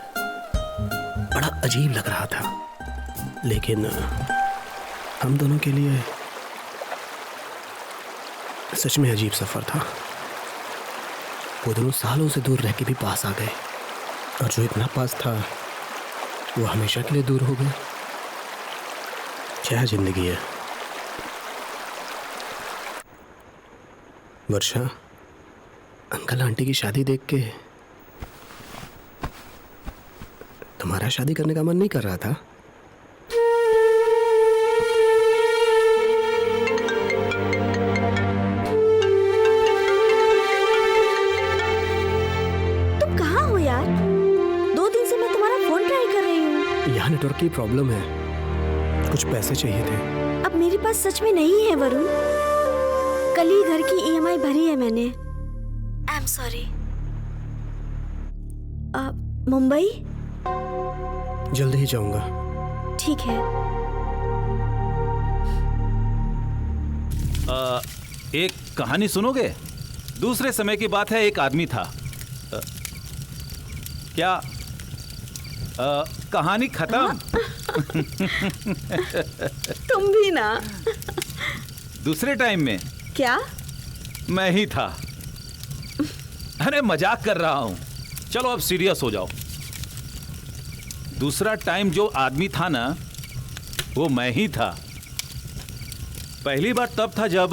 बड़ा अजीब लग रहा था, लेकिन हम दोनों के लिए सच में अजीब सफर था। वो दोनों सालों से दूर रह के भी पास आ गए, और जो इतना पास था वो हमेशा के लिए दूर हो गया। क्या जिंदगी है। वर्षा, अंकल आंटी की शादी देख के तुम्हारा शादी करने का मन नहीं कर रहा था? तुम कहाँ हो यार? 2 दिन से मैं तुम्हारा फोन ट्राई कर रही हूँ। यहाँ नेटवर्क की प्रॉब्लम है, कुछ पैसे चाहिए थे। अब मेरे पास सच में नहीं है वरुण। कल ही घर की EMI भरी है मैंने। I am sorry. मुंबई? जल्द ही जाऊंगा। ठीक है। एक कहानी सुनोगे? दूसरे समय की बात है, एक आदमी था। क्या कहानी खत्म? तुम भी ना। दूसरे टाइम में क्या? मैं ही था। अरे मजाक कर रहा हूं, चलो अब सीरियस हो जाओ। दूसरा टाइम जो आदमी था ना, वो मैं ही था। पहली बार तब था जब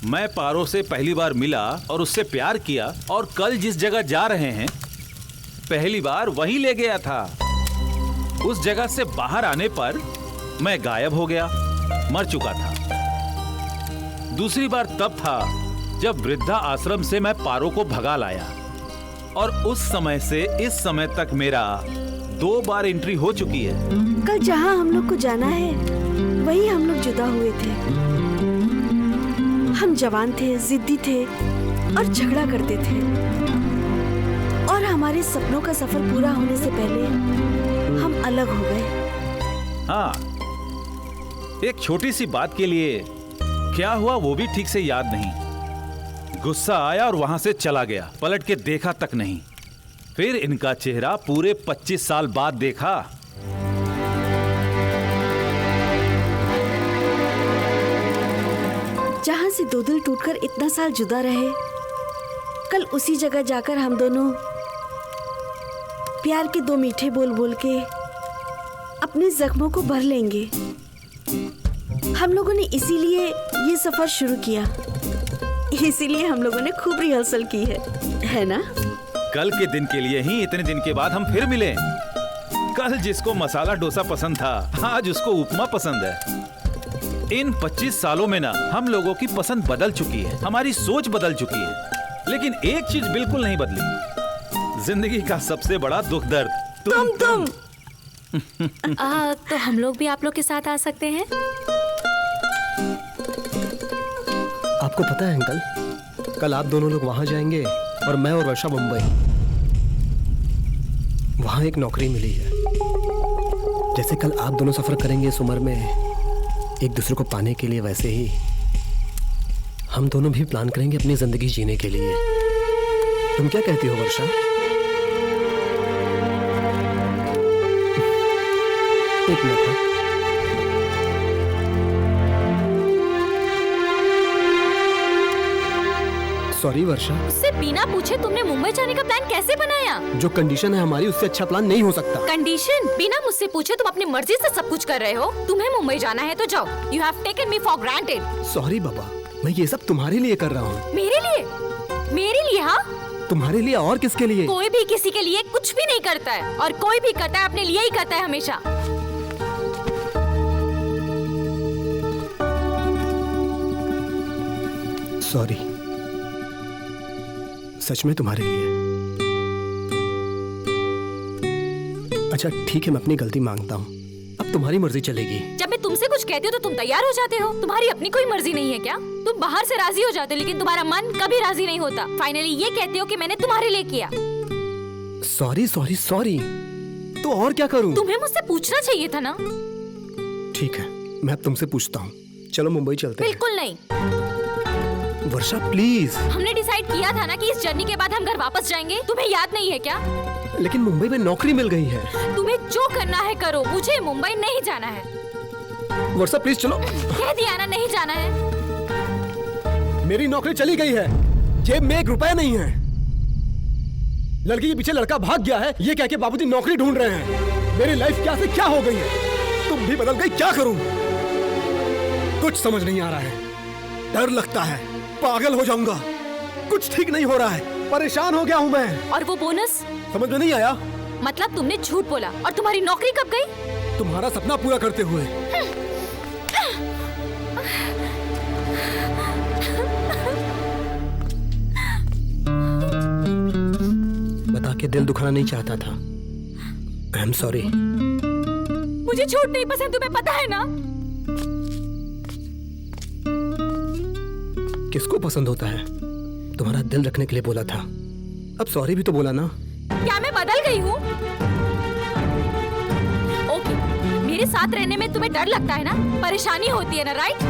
मैं पारो से पहली बार मिला और उससे प्यार किया, और कल जिस जगह जा रहे हैं पहली बार वहीं ले गया था। उस जगह से बाहर आने पर मैं गायब हो गया, मर चुका था। दूसरी बार तब था जब वृद्धा आश्रम से मैं पारो को भगा लाया, और उस समय से इस समय तक मेरा 2 बार एंट्री हो चुकी है। कल जहाँ हम लोग को जाना है वही हम लोग जुदा हुए थे। हम जवान थे, जिद्दी थे और झगड़ा करते थे, और हमारे सपनों का सफर पूरा होने से पहले हम अलग हो गए। हाँ, एक छोटी सी बात के लिए क्या हुआ वो भी ठीक से याद नहीं। गुस्सा आया और वहां से चला गया, पलट के देखा तक नहीं। फिर इनका चेहरा पूरे 25 साल बाद देखा। जहां से 2 दिल टूटकर इतना साल जुदा रहे, कल उसी जगह जाकर हम दोनों प्यार के 2 मीठे बोल बोल के अपने जख्मों को भर लेंगे। हम लोगों ने इसीलिए ये सफर शुरू किया, इसीलिए हम लोगों ने खूब रिहर्सल की है ना? कल के दिन के लिए ही इतने दिन के बाद हम फिर मिले। कल जिसको मसाला डोसा पसंद था, आज उसको उपमा पसंद है। इन 25 सालों में ना हम लोगों की पसंद बदल चुकी है, हमारी सोच बदल चुकी है, लेकिन एक चीज बिल्कुल नहीं बदली, जिंदगी का सबसे बड़ा दुख दर्द तुम। तो हम लोग भी आप लोग के साथ आ सकते हैं? आपको पता है अंकल, कल आप दोनों लोग वहां जाएंगे और मैं और वर्षा मुंबई। वहां एक नौकरी मिली है। जैसे कल आप दोनों सफर करेंगे इस उम्र में एक दूसरे को पाने के लिए, वैसे ही हम दोनों भी प्लान करेंगे अपनी जिंदगी जीने के लिए। तुम क्या कहती हो वर्षा? एक मिनट। सॉरी वर्षा। उससे बिना पूछे तुमने मुंबई जाने का प्लान कैसे बनाया? जो कंडीशन है हमारी, उससे अच्छा प्लान नहीं हो सकता। कंडीशन? बिना मुझसे पूछे तुम अपनी मर्जी से सब कुछ कर रहे हो। तुम्हें मुंबई जाना है तो जाओ। You have taken me for granted. Sorry बाबा, मैं ये सब तुम्हारे लिए कर रहा हूँ। मेरे लिए? मेरे लिए? हाँ, तुम्हारे लिए और किसके लिए? कोई भी किसी के लिए कुछ भी नहीं करता है, और कोई भी करता है अपने लिए ही करता है हमेशा। सॉरी, सच में तुम्हारे लिए। अच्छा ठीक है, मैं अपनी गलती मांगता हूँ। अब तुम्हारी मर्जी चलेगी। जब मैं तुमसे कुछ कहती हूँ तो तुम तैयार हो जाते हो। तुम्हारी अपनी कोई मर्जी नहीं है क्या? तुम बाहर से राजी हो जाते हो, लेकिन तुम्हारा मन कभी राजी नहीं होता। फाइनली ये कहते हो कि मैंने तुम्हारे लिए किया। सॉरी सॉरी सॉरी, तो और क्या करूँ? तुम्हें मुझसे पूछना चाहिए था ना। ठीक है, मैं अब तुमसे पूछता हूँ। चलो मुंबई चलते हैं। बिल्कुल नहीं। वर्षा प्लीज। हमने डिसाइड किया था ना कि इस जर्नी के बाद हम घर वापस जाएंगे। तुम्हें याद नहीं है क्या? लेकिन मुंबई में नौकरी मिल गई है। तुम्हें जो करना है करो, मुझे मुंबई नहीं जाना है। वर्षा प्लीज चलो। कह दिया ना, नहीं जाना है। मेरी नौकरी चली गई है, जेब में एक रुपया नहीं है। लड़की के पीछे लड़का भाग गया है, ये कह के बाबूजी नौकरी ढूंढ रहे हैं। मेरी लाइफ क्या से क्या हो गई है। तुम भी बदल गई, क्या करूं? कुछ समझ नहीं आ रहा है। डर लगता है पागल हो जाऊंगा। कुछ ठीक नहीं हो रहा है, परेशान हो गया हूं मैं। और वो बोनस समझ में नहीं आया। मतलब तुमने झूठ बोला। और तुम्हारी नौकरी कब गई? तुम्हारा सपना पूरा करते हुए। बता के दिल दुखाना नहीं चाहता था। आई एम सॉरी। मुझे झूठ नहीं पसंद, तुम्हें पता है ना। किसको पसंद होता है? तुम्हारा दिल रखने के लिए बोला था, अब सॉरी भी तो बोला ना। क्या मैं बदल गई हूँ? ओके, मेरे साथ रहने में तुम्हें डर लगता है ना, परेशानी होती है ना, राइट?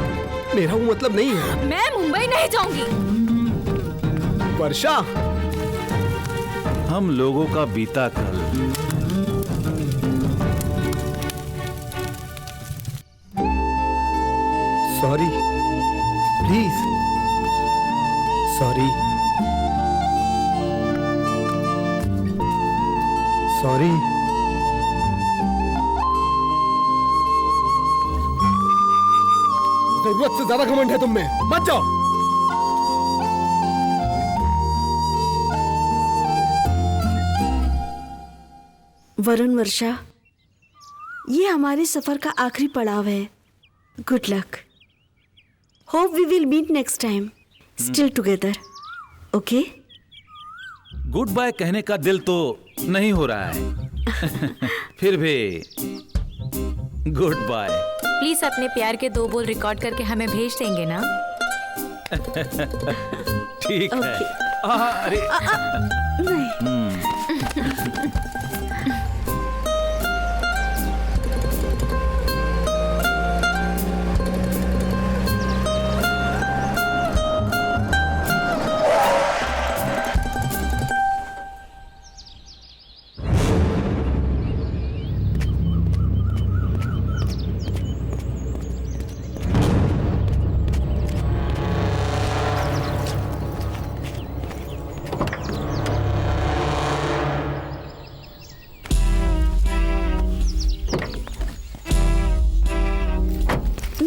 मेरा वो मतलब नहीं है। मैं मुंबई नहीं जाऊंगी। वर्षा, हम लोगों का बीता कल सॉरी प्लीज, सॉरी सॉरी। जरूरत से ज्यादा घमंड है तुम में, मत जाओ। वरुण, वर्षा, ये हमारे सफर का आखिरी पड़ाव है। Good luck. Hope we will meet next time, still together. Okay? Goodbye कहने का दिल तो नहीं हो रहा है। फिर भी गुड बाय। प्लीज अपने प्यार के 2 बोल रिकॉर्ड करके हमें भेज देंगे ना? ठीक है। अरे नहीं।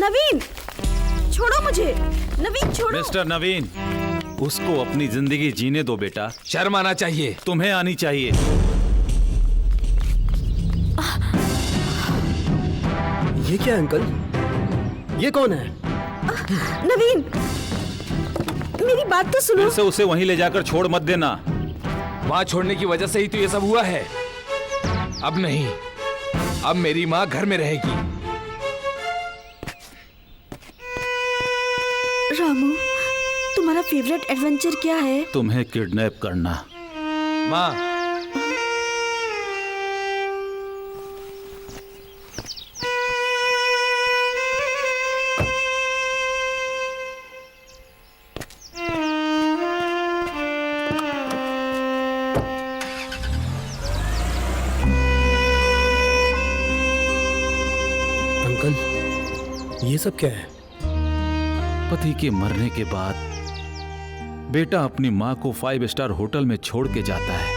नवीन, छोड़ो मुझे। नवीन छोड़ो। मिस्टर नवीन, उसको अपनी जिंदगी जीने दो बेटा। शर्म आना चाहिए। तुम्हें आनी चाहिए। ये क्या अंकल? ये कौन है? नवीन, मेरी बात तो सुनो। फिर से उसे वहीं ले जाकर छोड़ मत देना। माँ छोड़ने की वजह से ही तो ये सब हुआ है। अब नहीं, अब मेरी माँ घर में रहेगी। रामू, तुम्हारा फेवरेट एडवेंचर क्या है? तुम्हें किडनैप करना। माँ, अंकल, ये सब क्या है? पति के मरने के बाद बेटा अपनी माँ को 5 स्टार होटल में छोड़ के जाता है,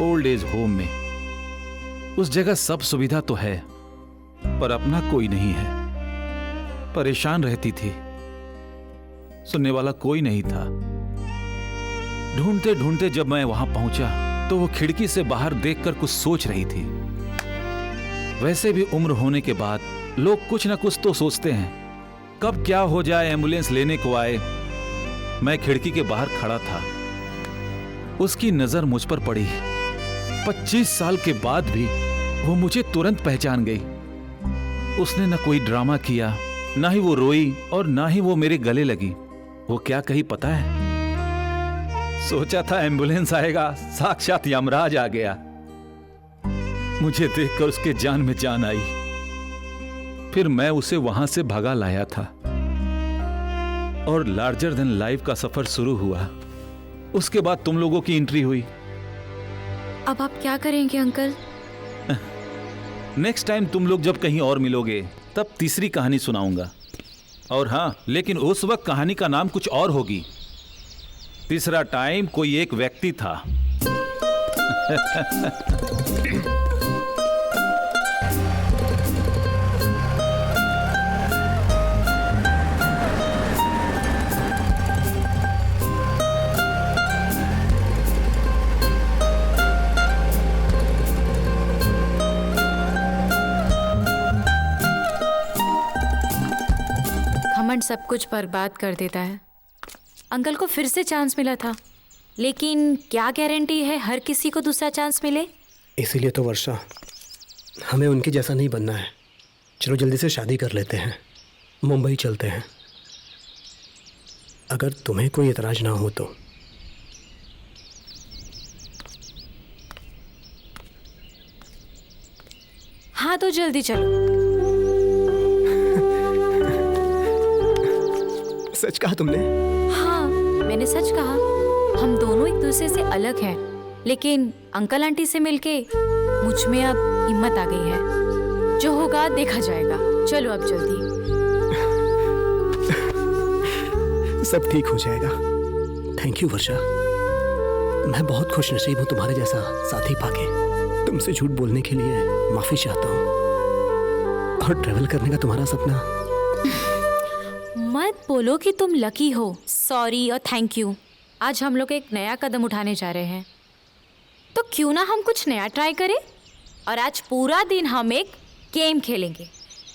ओल्ड एज होम में। उस जगह सब सुविधा तो है, पर अपना कोई नहीं है। परेशान रहती थी, सुनने वाला कोई नहीं था। ढूंढते ढूंढते जब मैं वहां पहुंचा तो वो खिड़की से बाहर देखकर कुछ सोच रही थी। वैसे भी उम्र होने के बाद लोग कुछ ना कुछ तो सोचते हैं, कब क्या हो जाए एम्बुलेंस लेने को आए। मैं खिड़की के बाहर खड़ा था, उसकी नजर मुझ पर पड़ी। 25 साल के बाद भी वो मुझे तुरंत पहचान गई। उसने न कोई ड्रामा किया, ना ही वो रोई और ना ही वो मेरे गले लगी। वो क्या कही पता है? सोचा था एम्बुलेंस आएगा, साक्षात यमराज आ गया। मुझे देखकर उसके जान में जान आई। फिर मैं उसे वहां से भगा लाया था और लार्जर देन लाइफ का सफर शुरू हुआ। उसके बाद तुम लोगों की एंट्री हुई। अब आप क्या करेंगे अंकल? नेक्स्ट टाइम तुम लोग जब कहीं और मिलोगे तब तीसरी कहानी सुनाऊंगा। और हाँ, लेकिन उस वक्त कहानी का नाम कुछ और होगी। तीसरा टाइम कोई एक व्यक्ति था। घमंड सब कुछ बर्बाद कर देता है। अंकल को फिर से चांस मिला था, लेकिन क्या गारंटी है हर किसी को दूसरा चांस मिले? इसीलिए तो वर्षा, हमें उनके जैसा नहीं बनना है। चलो जल्दी से शादी कर लेते हैं, मुंबई चलते हैं। अगर तुम्हें कोई एतराज ना हो तो। हाँ तो जल्दी चलो। सच कहा तुमने? हाँ, मैंने सच कहा। हम दोनों एक दूसरे से अलग हैं, लेकिन अंकल आंटी से मिलके मुझ में अब हिम्मत आ गई है। जो होगा देखा जाएगा। चलो अब जल्दी। सब ठीक हो जाएगा। थैंक यू वर्षा, मैं बहुत खुश नसीब हूँ तुम्हारे जैसा साथी पाके। तुमसे झूठ बोलने के लिए माफी चाहता हूँ। और ट्रेवल करने का तुम्हारा सपना। मत बोलो कि तुम लकी हो। सॉरी और थैंक यू। आज हम लोग एक नया कदम उठाने जा रहे हैं, तो क्यों ना हम कुछ नया ट्राई करें। और आज पूरा दिन हम एक गेम खेलेंगे।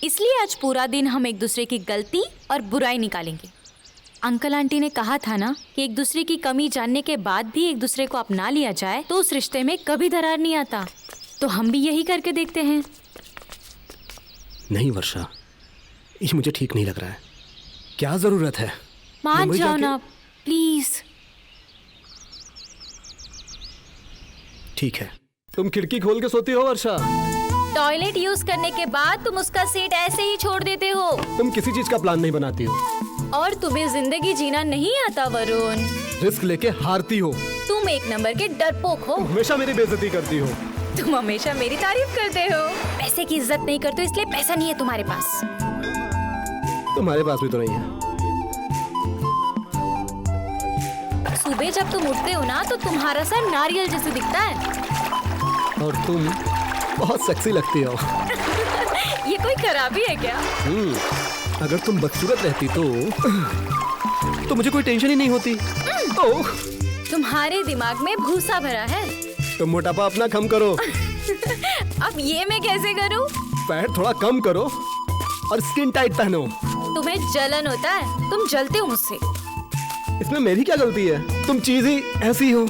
इसलिए आज पूरा दिन हम एक दूसरे की गलती और बुराई निकालेंगे। अंकल आंटी ने कहा था ना कि एक दूसरे की कमी जानने के बाद भी एक दूसरे को अपना लिया जाए तो उस रिश्ते में कभी दरार नहीं आता। तो हम भी यही करके देखते हैं। नहीं वर्षा, ये मुझे ठीक नहीं लग रहा है। क्या जरूरत है? मान जाओ ना प्लीज। ठीक है, तुम खिड़की खोल के सोती हो वर्षा? टॉयलेट यूज करने के बाद तुम उसका सीट ऐसे ही छोड़ देते हो। तुम किसी चीज का प्लान नहीं बनाती हो। और तुम्हें जिंदगी जीना नहीं आता वरुण। रिस्क लेके हारती हो। तुम एक नंबर के डरपोक हो। हमेशा मेरी बेइज्जती करती हो। तुम हमेशा मेरी तारीफ करते हो। पैसे की इज्जत नहीं करते, इसलिए पैसा नहीं है तुम्हारे पास। तुम्हारे पास भी तो नहीं है। सुबह जब तुम उठते हो ना तो तुम्हारा सर नारियल जैसे दिखता है। और तुम बहुत सेक्सी लगती हो। ये कोई खराबी है क्या? अगर तुम बदसूरत रहती तो मुझे कोई टेंशन ही नहीं होती। ओह, तुम्हारे दिमाग में भूसा भरा है। तुम मोटापा अपना कम करो। अब ये मैं कैसे करूं? फैट थोड़ा कम करो और स्किन टाइट पहनो। तुम्हें जलन होता है, तुम जलते हो मुझसे। इसमें मेरी क्या गलती है? तुम चीज ही ऐसी हो।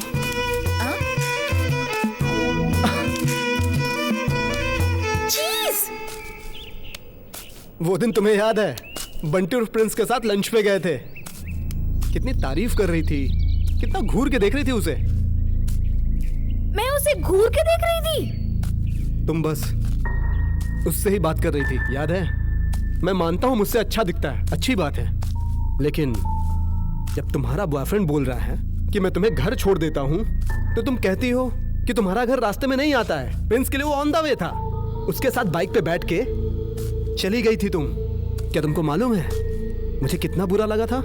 चीज? वो दिन तुम्हें याद है, बंटी और प्रिंस के साथ लंच पे गए थे। कितनी तारीफ कर रही थी, कितना घूर के देख रही थी उसे। मैं उसे घूर के देख रही थी। तुम बस उससे ही बात कर रही थी, याद है? मैं मानता हूं मुझसे अच्छा दिखता है, अच्छी बात है, लेकिन जब तुम्हारा बॉयफ्रेंड बोल रहा है कि मैं तुम्हें घर छोड़ देता हूं, तो तुम कहती हो कि तुम्हारा घर रास्ते में नहीं आता है। प्रिंस के लिए वो ऑन द वे था, उसके साथ बाइक पे बैठ के चली गई थी तुम। क्या तुमको मालूम है मुझे कितना बुरा लगा था?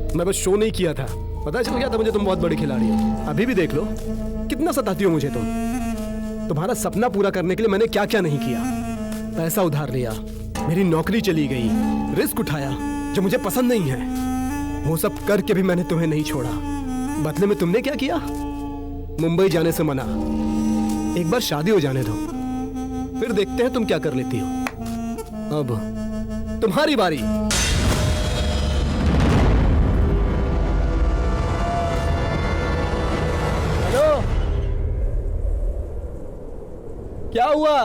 मैं बस शो नहीं किया था, पता चल गया था मुझे तुम बहुत बड़ी खिलाड़ी हो। अभी भी देख लो कितना सताती हो मुझे तुम। तुम्हारा सपना पूरा करने के लिए मैंने क्या क्या नहीं किया। पैसा उधार लिया, मेरी नौकरी चली गई, रिस्क उठाया जो मुझे पसंद नहीं है। वो सब करके भी मैंने तुम्हें नहीं छोड़ा। बदले में तुमने क्या किया? मुंबई जाने से मना। एक बार शादी हो जाने दो, फिर देखते हैं तुम क्या कर लेती हो। अब तुम्हारी बारी। हेलो, क्या हुआ?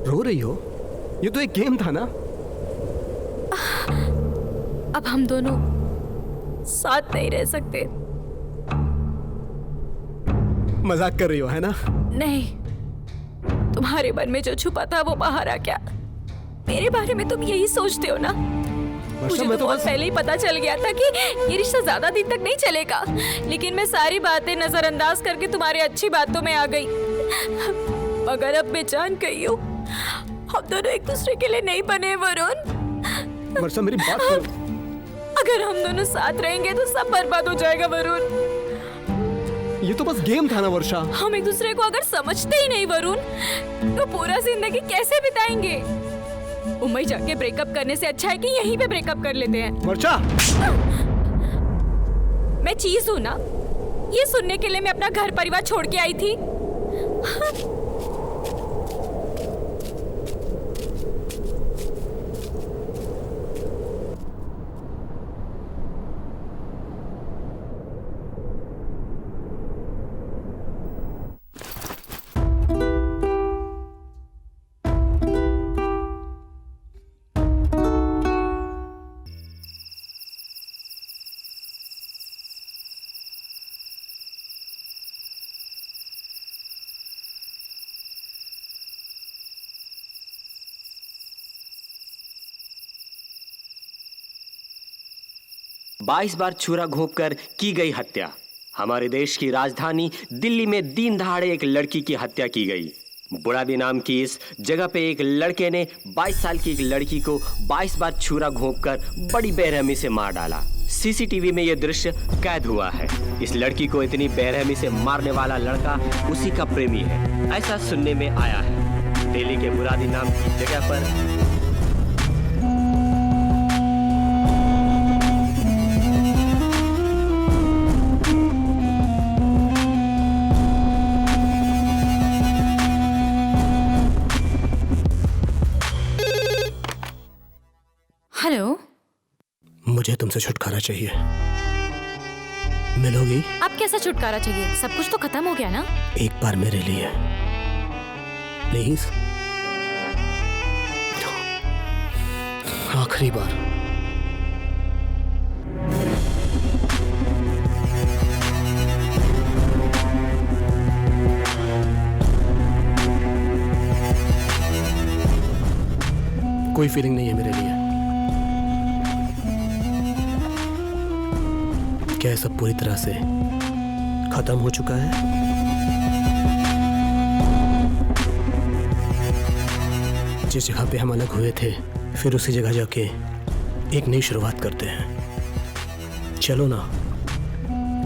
रो रही हो? ये तो एक गेम था ना। अब हम दोनों साथ नहीं रह सकते। मजाक कर रही हो है ना? नहीं, तुम्हारे मन में जो छुपा था वो बाहर आ गया। मेरे बारे में तुम यही सोचते हो ना? मुझे मैं तो बहुत पहले ही पता चल गया था कि ये रिश्ता ज्यादा दिन तक नहीं चलेगा, लेकिन मैं सारी बातें नजरअंदाज करके तुम्हारी अच्छी बातों में आ गई। मगर अब मैं जान गई हूँ हम दोनों एक दूसरे के लिए नहीं बने वरुण। वर्षा मेरी बात सुनो। अगर हम दोनों साथ रहेंगे तो सब बर्बाद हो जाएगा वरुण। ये तो बस गेम था ना वर्षा। हम एक दूसरे को अगर समझते ही नहीं वरुण, तो पूरा जिंदगी कैसे बिताएंगे? मुंबई जाके ब्रेकअप करने से अच्छा है कि यहीं पे ब्रेकअप कर लेते हैं। वर्षा, मैं चीज हूँ ना, ये सुनने के लिए मैं अपना घर परिवार छोड़ के आई थी। बाईस बार छुरा घोंपकर की गई हत्या। हमारे देश की राजधानी दिल्ली में दिन दहाड़े एक लड़की की हत्या की गई। बुढ़ादी नाम की इस जगह पे एक लड़के ने 22 साल की एक लड़की को 22 बार छुरा घोंपकर बड़ी बेरहमी से मार डाला। सीसीटीवी में यह दृश्य कैद हुआ है। इस लड़की को इतनी बेरहमी से मारने वाला लड़का उसी का प्रेमी है, ऐसा सुनने में आया है। दिल्ली के बुढ़ादी नाम की जगह पर हेलो, मुझे तुमसे छुटकारा चाहिए, मिलोगी? अब कैसा छुटकारा चाहिए? सब कुछ तो खत्म हो गया ना। एक बार मेरे लिए प्लीज, आखिरी बार। कोई फीलिंग नहीं है मेरे लिए। क्या ये सब पूरी तरह से खत्म हो चुका है? जिस जगह पे हम अलग हुए थे, फिर उसी जगह जाके एक नई शुरुआत करते हैं। चलो ना,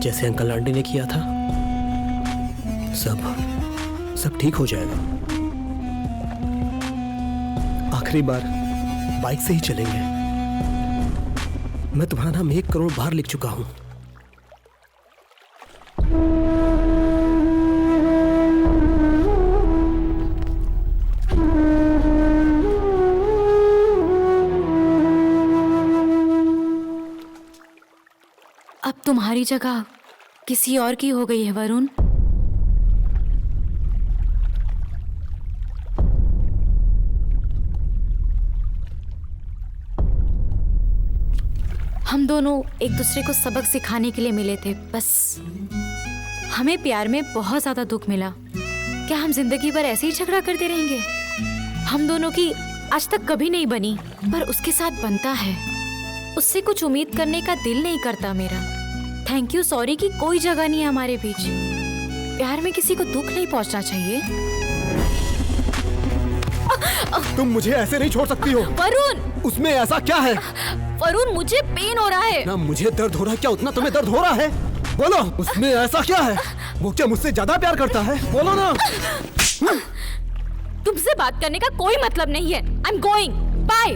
जैसे अंकल आंटी ने किया था। सब ठीक हो जाएगा। आखिरी बार बाइक से ही चलेंगे। मैं तुम्हारा नाम 1 करोड़ बार लिख चुका हूं। अब तुम्हारी जगह किसी और की हो गई है वरुण। दोनों एक दूसरे को सबक सिखाने के लिए मिले थे, बस हमें प्यार में बहुत ज्यादा दुख मिला। क्या हम जिंदगी भर ऐसे ही झगड़ा करते रहेंगे? हम दोनों की आज तक कभी नहीं बनी, पर उसके साथ बनता है। उससे कुछ उम्मीद करने का दिल नहीं करता मेरा। थैंक यू सॉरी की कोई जगह नहीं है हमारे बीच। प्यार में किसी को दुख नहीं पहुंचना चाहिए। तुम मुझे ऐसे नहीं छोड़ सकती हो। वरुण, उसमें ऐसा क्या है? वरुण मुझे पेन हो रहा है। ना मुझे दर्द हो रहा है, क्या उतना तुम्हें दर्द हो रहा है? बोलो, उसमें ऐसा क्या है? वो क्या मुझसे ज्यादा प्यार करता है? बोलो ना। तुमसे बात करने का कोई मतलब नहीं है। I am going, bye.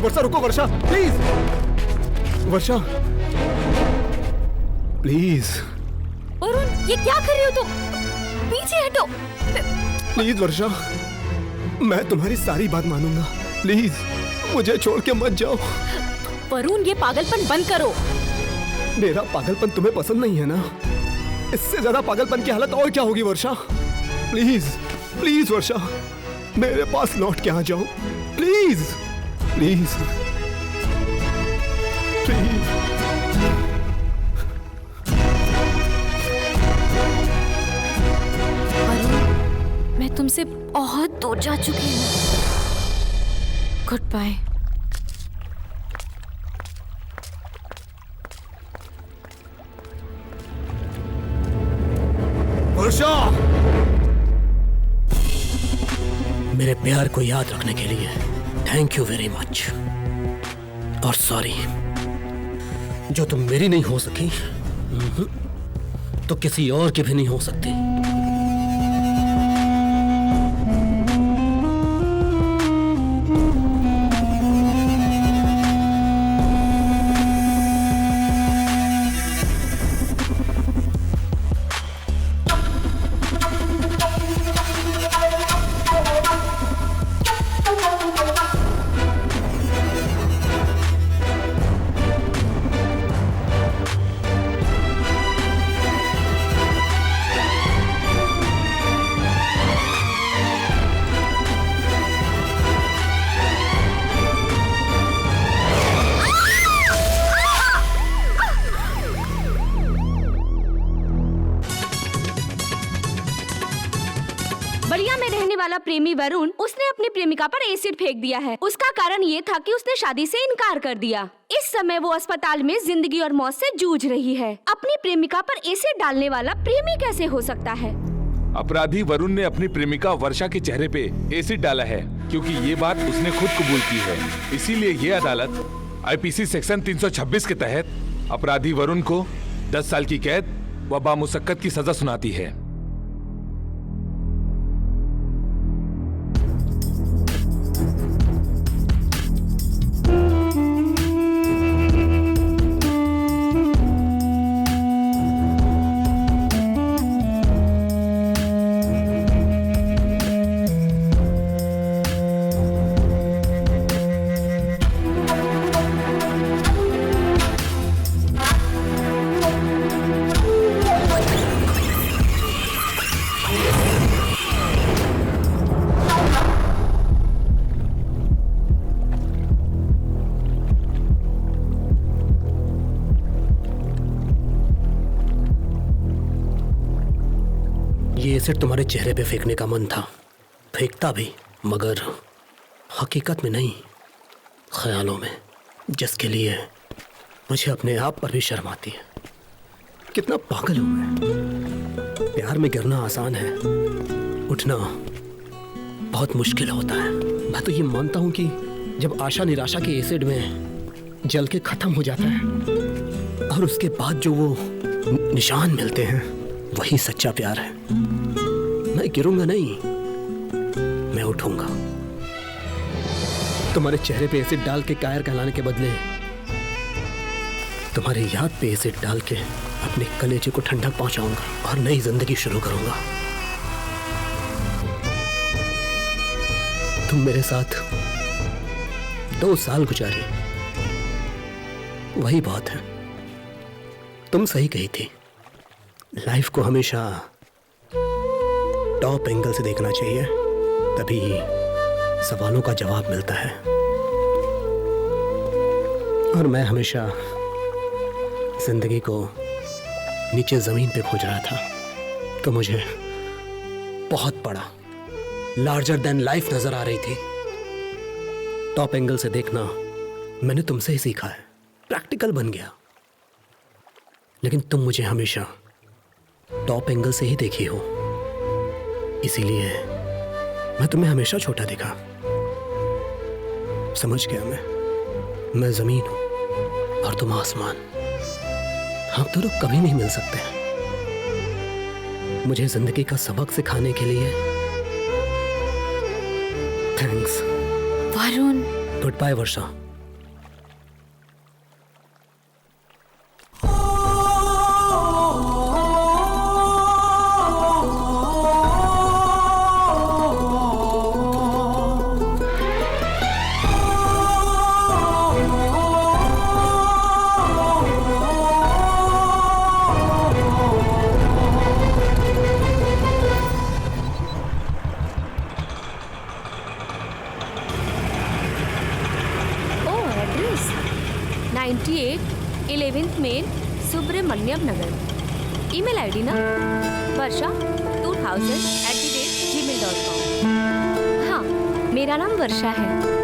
Varsha रुको, वर्षा प्लीज, वर्षा प्लीज। वरुण, ये क्या कर रहे हो तुम? पीछे हटो। प्लीज वर्षा, मैं तुम्हारी सारी बात मानूंगा। प्लीज मुझे छोड़ के मत जाओ। वरुण, ये पागलपन बंद करो। मेरा पागलपन तुम्हें पसंद नहीं है ना? इससे ज्यादा पागलपन की हालत और क्या होगी वर्षा? प्लीज प्लीज वर्षा, मेरे पास लौट के आ जाओ। Please please please. वरुण, मैं तुमसे बहुत दूर जा चुकी हूँ। Good bye. वर्षा, मेरे प्यार को याद रखने के लिए थैंक यू वेरी मच। और सॉरी, जो तुम मेरी नहीं हो सकी तो किसी और की भी नहीं हो सकती। बलिया में रहने वाला प्रेमी वरुण, उसने अपनी प्रेमिका पर एसिड फेंक दिया है। उसका कारण ये था कि उसने शादी से इनकार कर दिया। इस समय वो अस्पताल में जिंदगी और मौत से जूझ रही है। अपनी प्रेमिका पर एसिड डालने वाला प्रेमी कैसे हो सकता है? अपराधी वरुण ने अपनी प्रेमिका वर्षा के चेहरे पे एसिड डाला है, क्योंकि ये बात उसने खुद कबूल की है। इसीलिए ये अदालत आईपीसी सेक्शन 326 के तहत अपराधी वरुण को 10 साल की कैद व बामुशक्कत की सजा सुनाती है। ये एसिड तुम्हारे चेहरे पे फेंकने का मन था, फेंकता भी, मगर हकीकत में नहीं, ख्यालों में, जिसके लिए मुझे अपने आप पर भी शर्म आती है। कितना पागल हूं मैं। प्यार में गिरना आसान है, उठना बहुत मुश्किल होता है। मैं तो ये मानता हूं कि जब आशा निराशा के एसिड में जल के खत्म हो जाता है और उसके बाद जो वो निशान मिलते हैं, वही सच्चा प्यार है। मैं गिरूंगा नहीं, मैं उठूंगा। तुम्हारे चेहरे पे एसिड डाल के कायर कहलाने के बदले तुम्हारी याद पे एसिड डाल के अपने कलेजे को ठंडक पहुंचाऊंगा और नई जिंदगी शुरू करूंगा। तुम मेरे साथ 2 साल गुजारी, वही बहुत है। तुम सही कही थी, लाइफ को हमेशा टॉप एंगल से देखना चाहिए, तभी सवालों का जवाब मिलता है। और मैं हमेशा जिंदगी को नीचे जमीन पे खोज रहा था, तो मुझे बहुत बड़ा, लार्जर देन लाइफ नजर आ रही थी। टॉप एंगल से देखना मैंने तुमसे ही सीखा है, प्रैक्टिकल बन गया। लेकिन तुम मुझे हमेशा टॉप एंगल से ही देखी हो, इसीलिए मैं तुम्हें हमेशा छोटा देखा। समझ गया मैं जमीन हूं और तुम आसमान। हम दोनों कभी नहीं मिल सकते। मुझे जिंदगी का सबक सिखाने के लिए थैंक्स वरुण। गुड बाय वर्षा। एड्रेस 98 11th मेन सुब्रमण्यम नगर। ईमेल आईडी ना वर्षा2000@gmail.com। हाँ, मेरा नाम वर्षा है।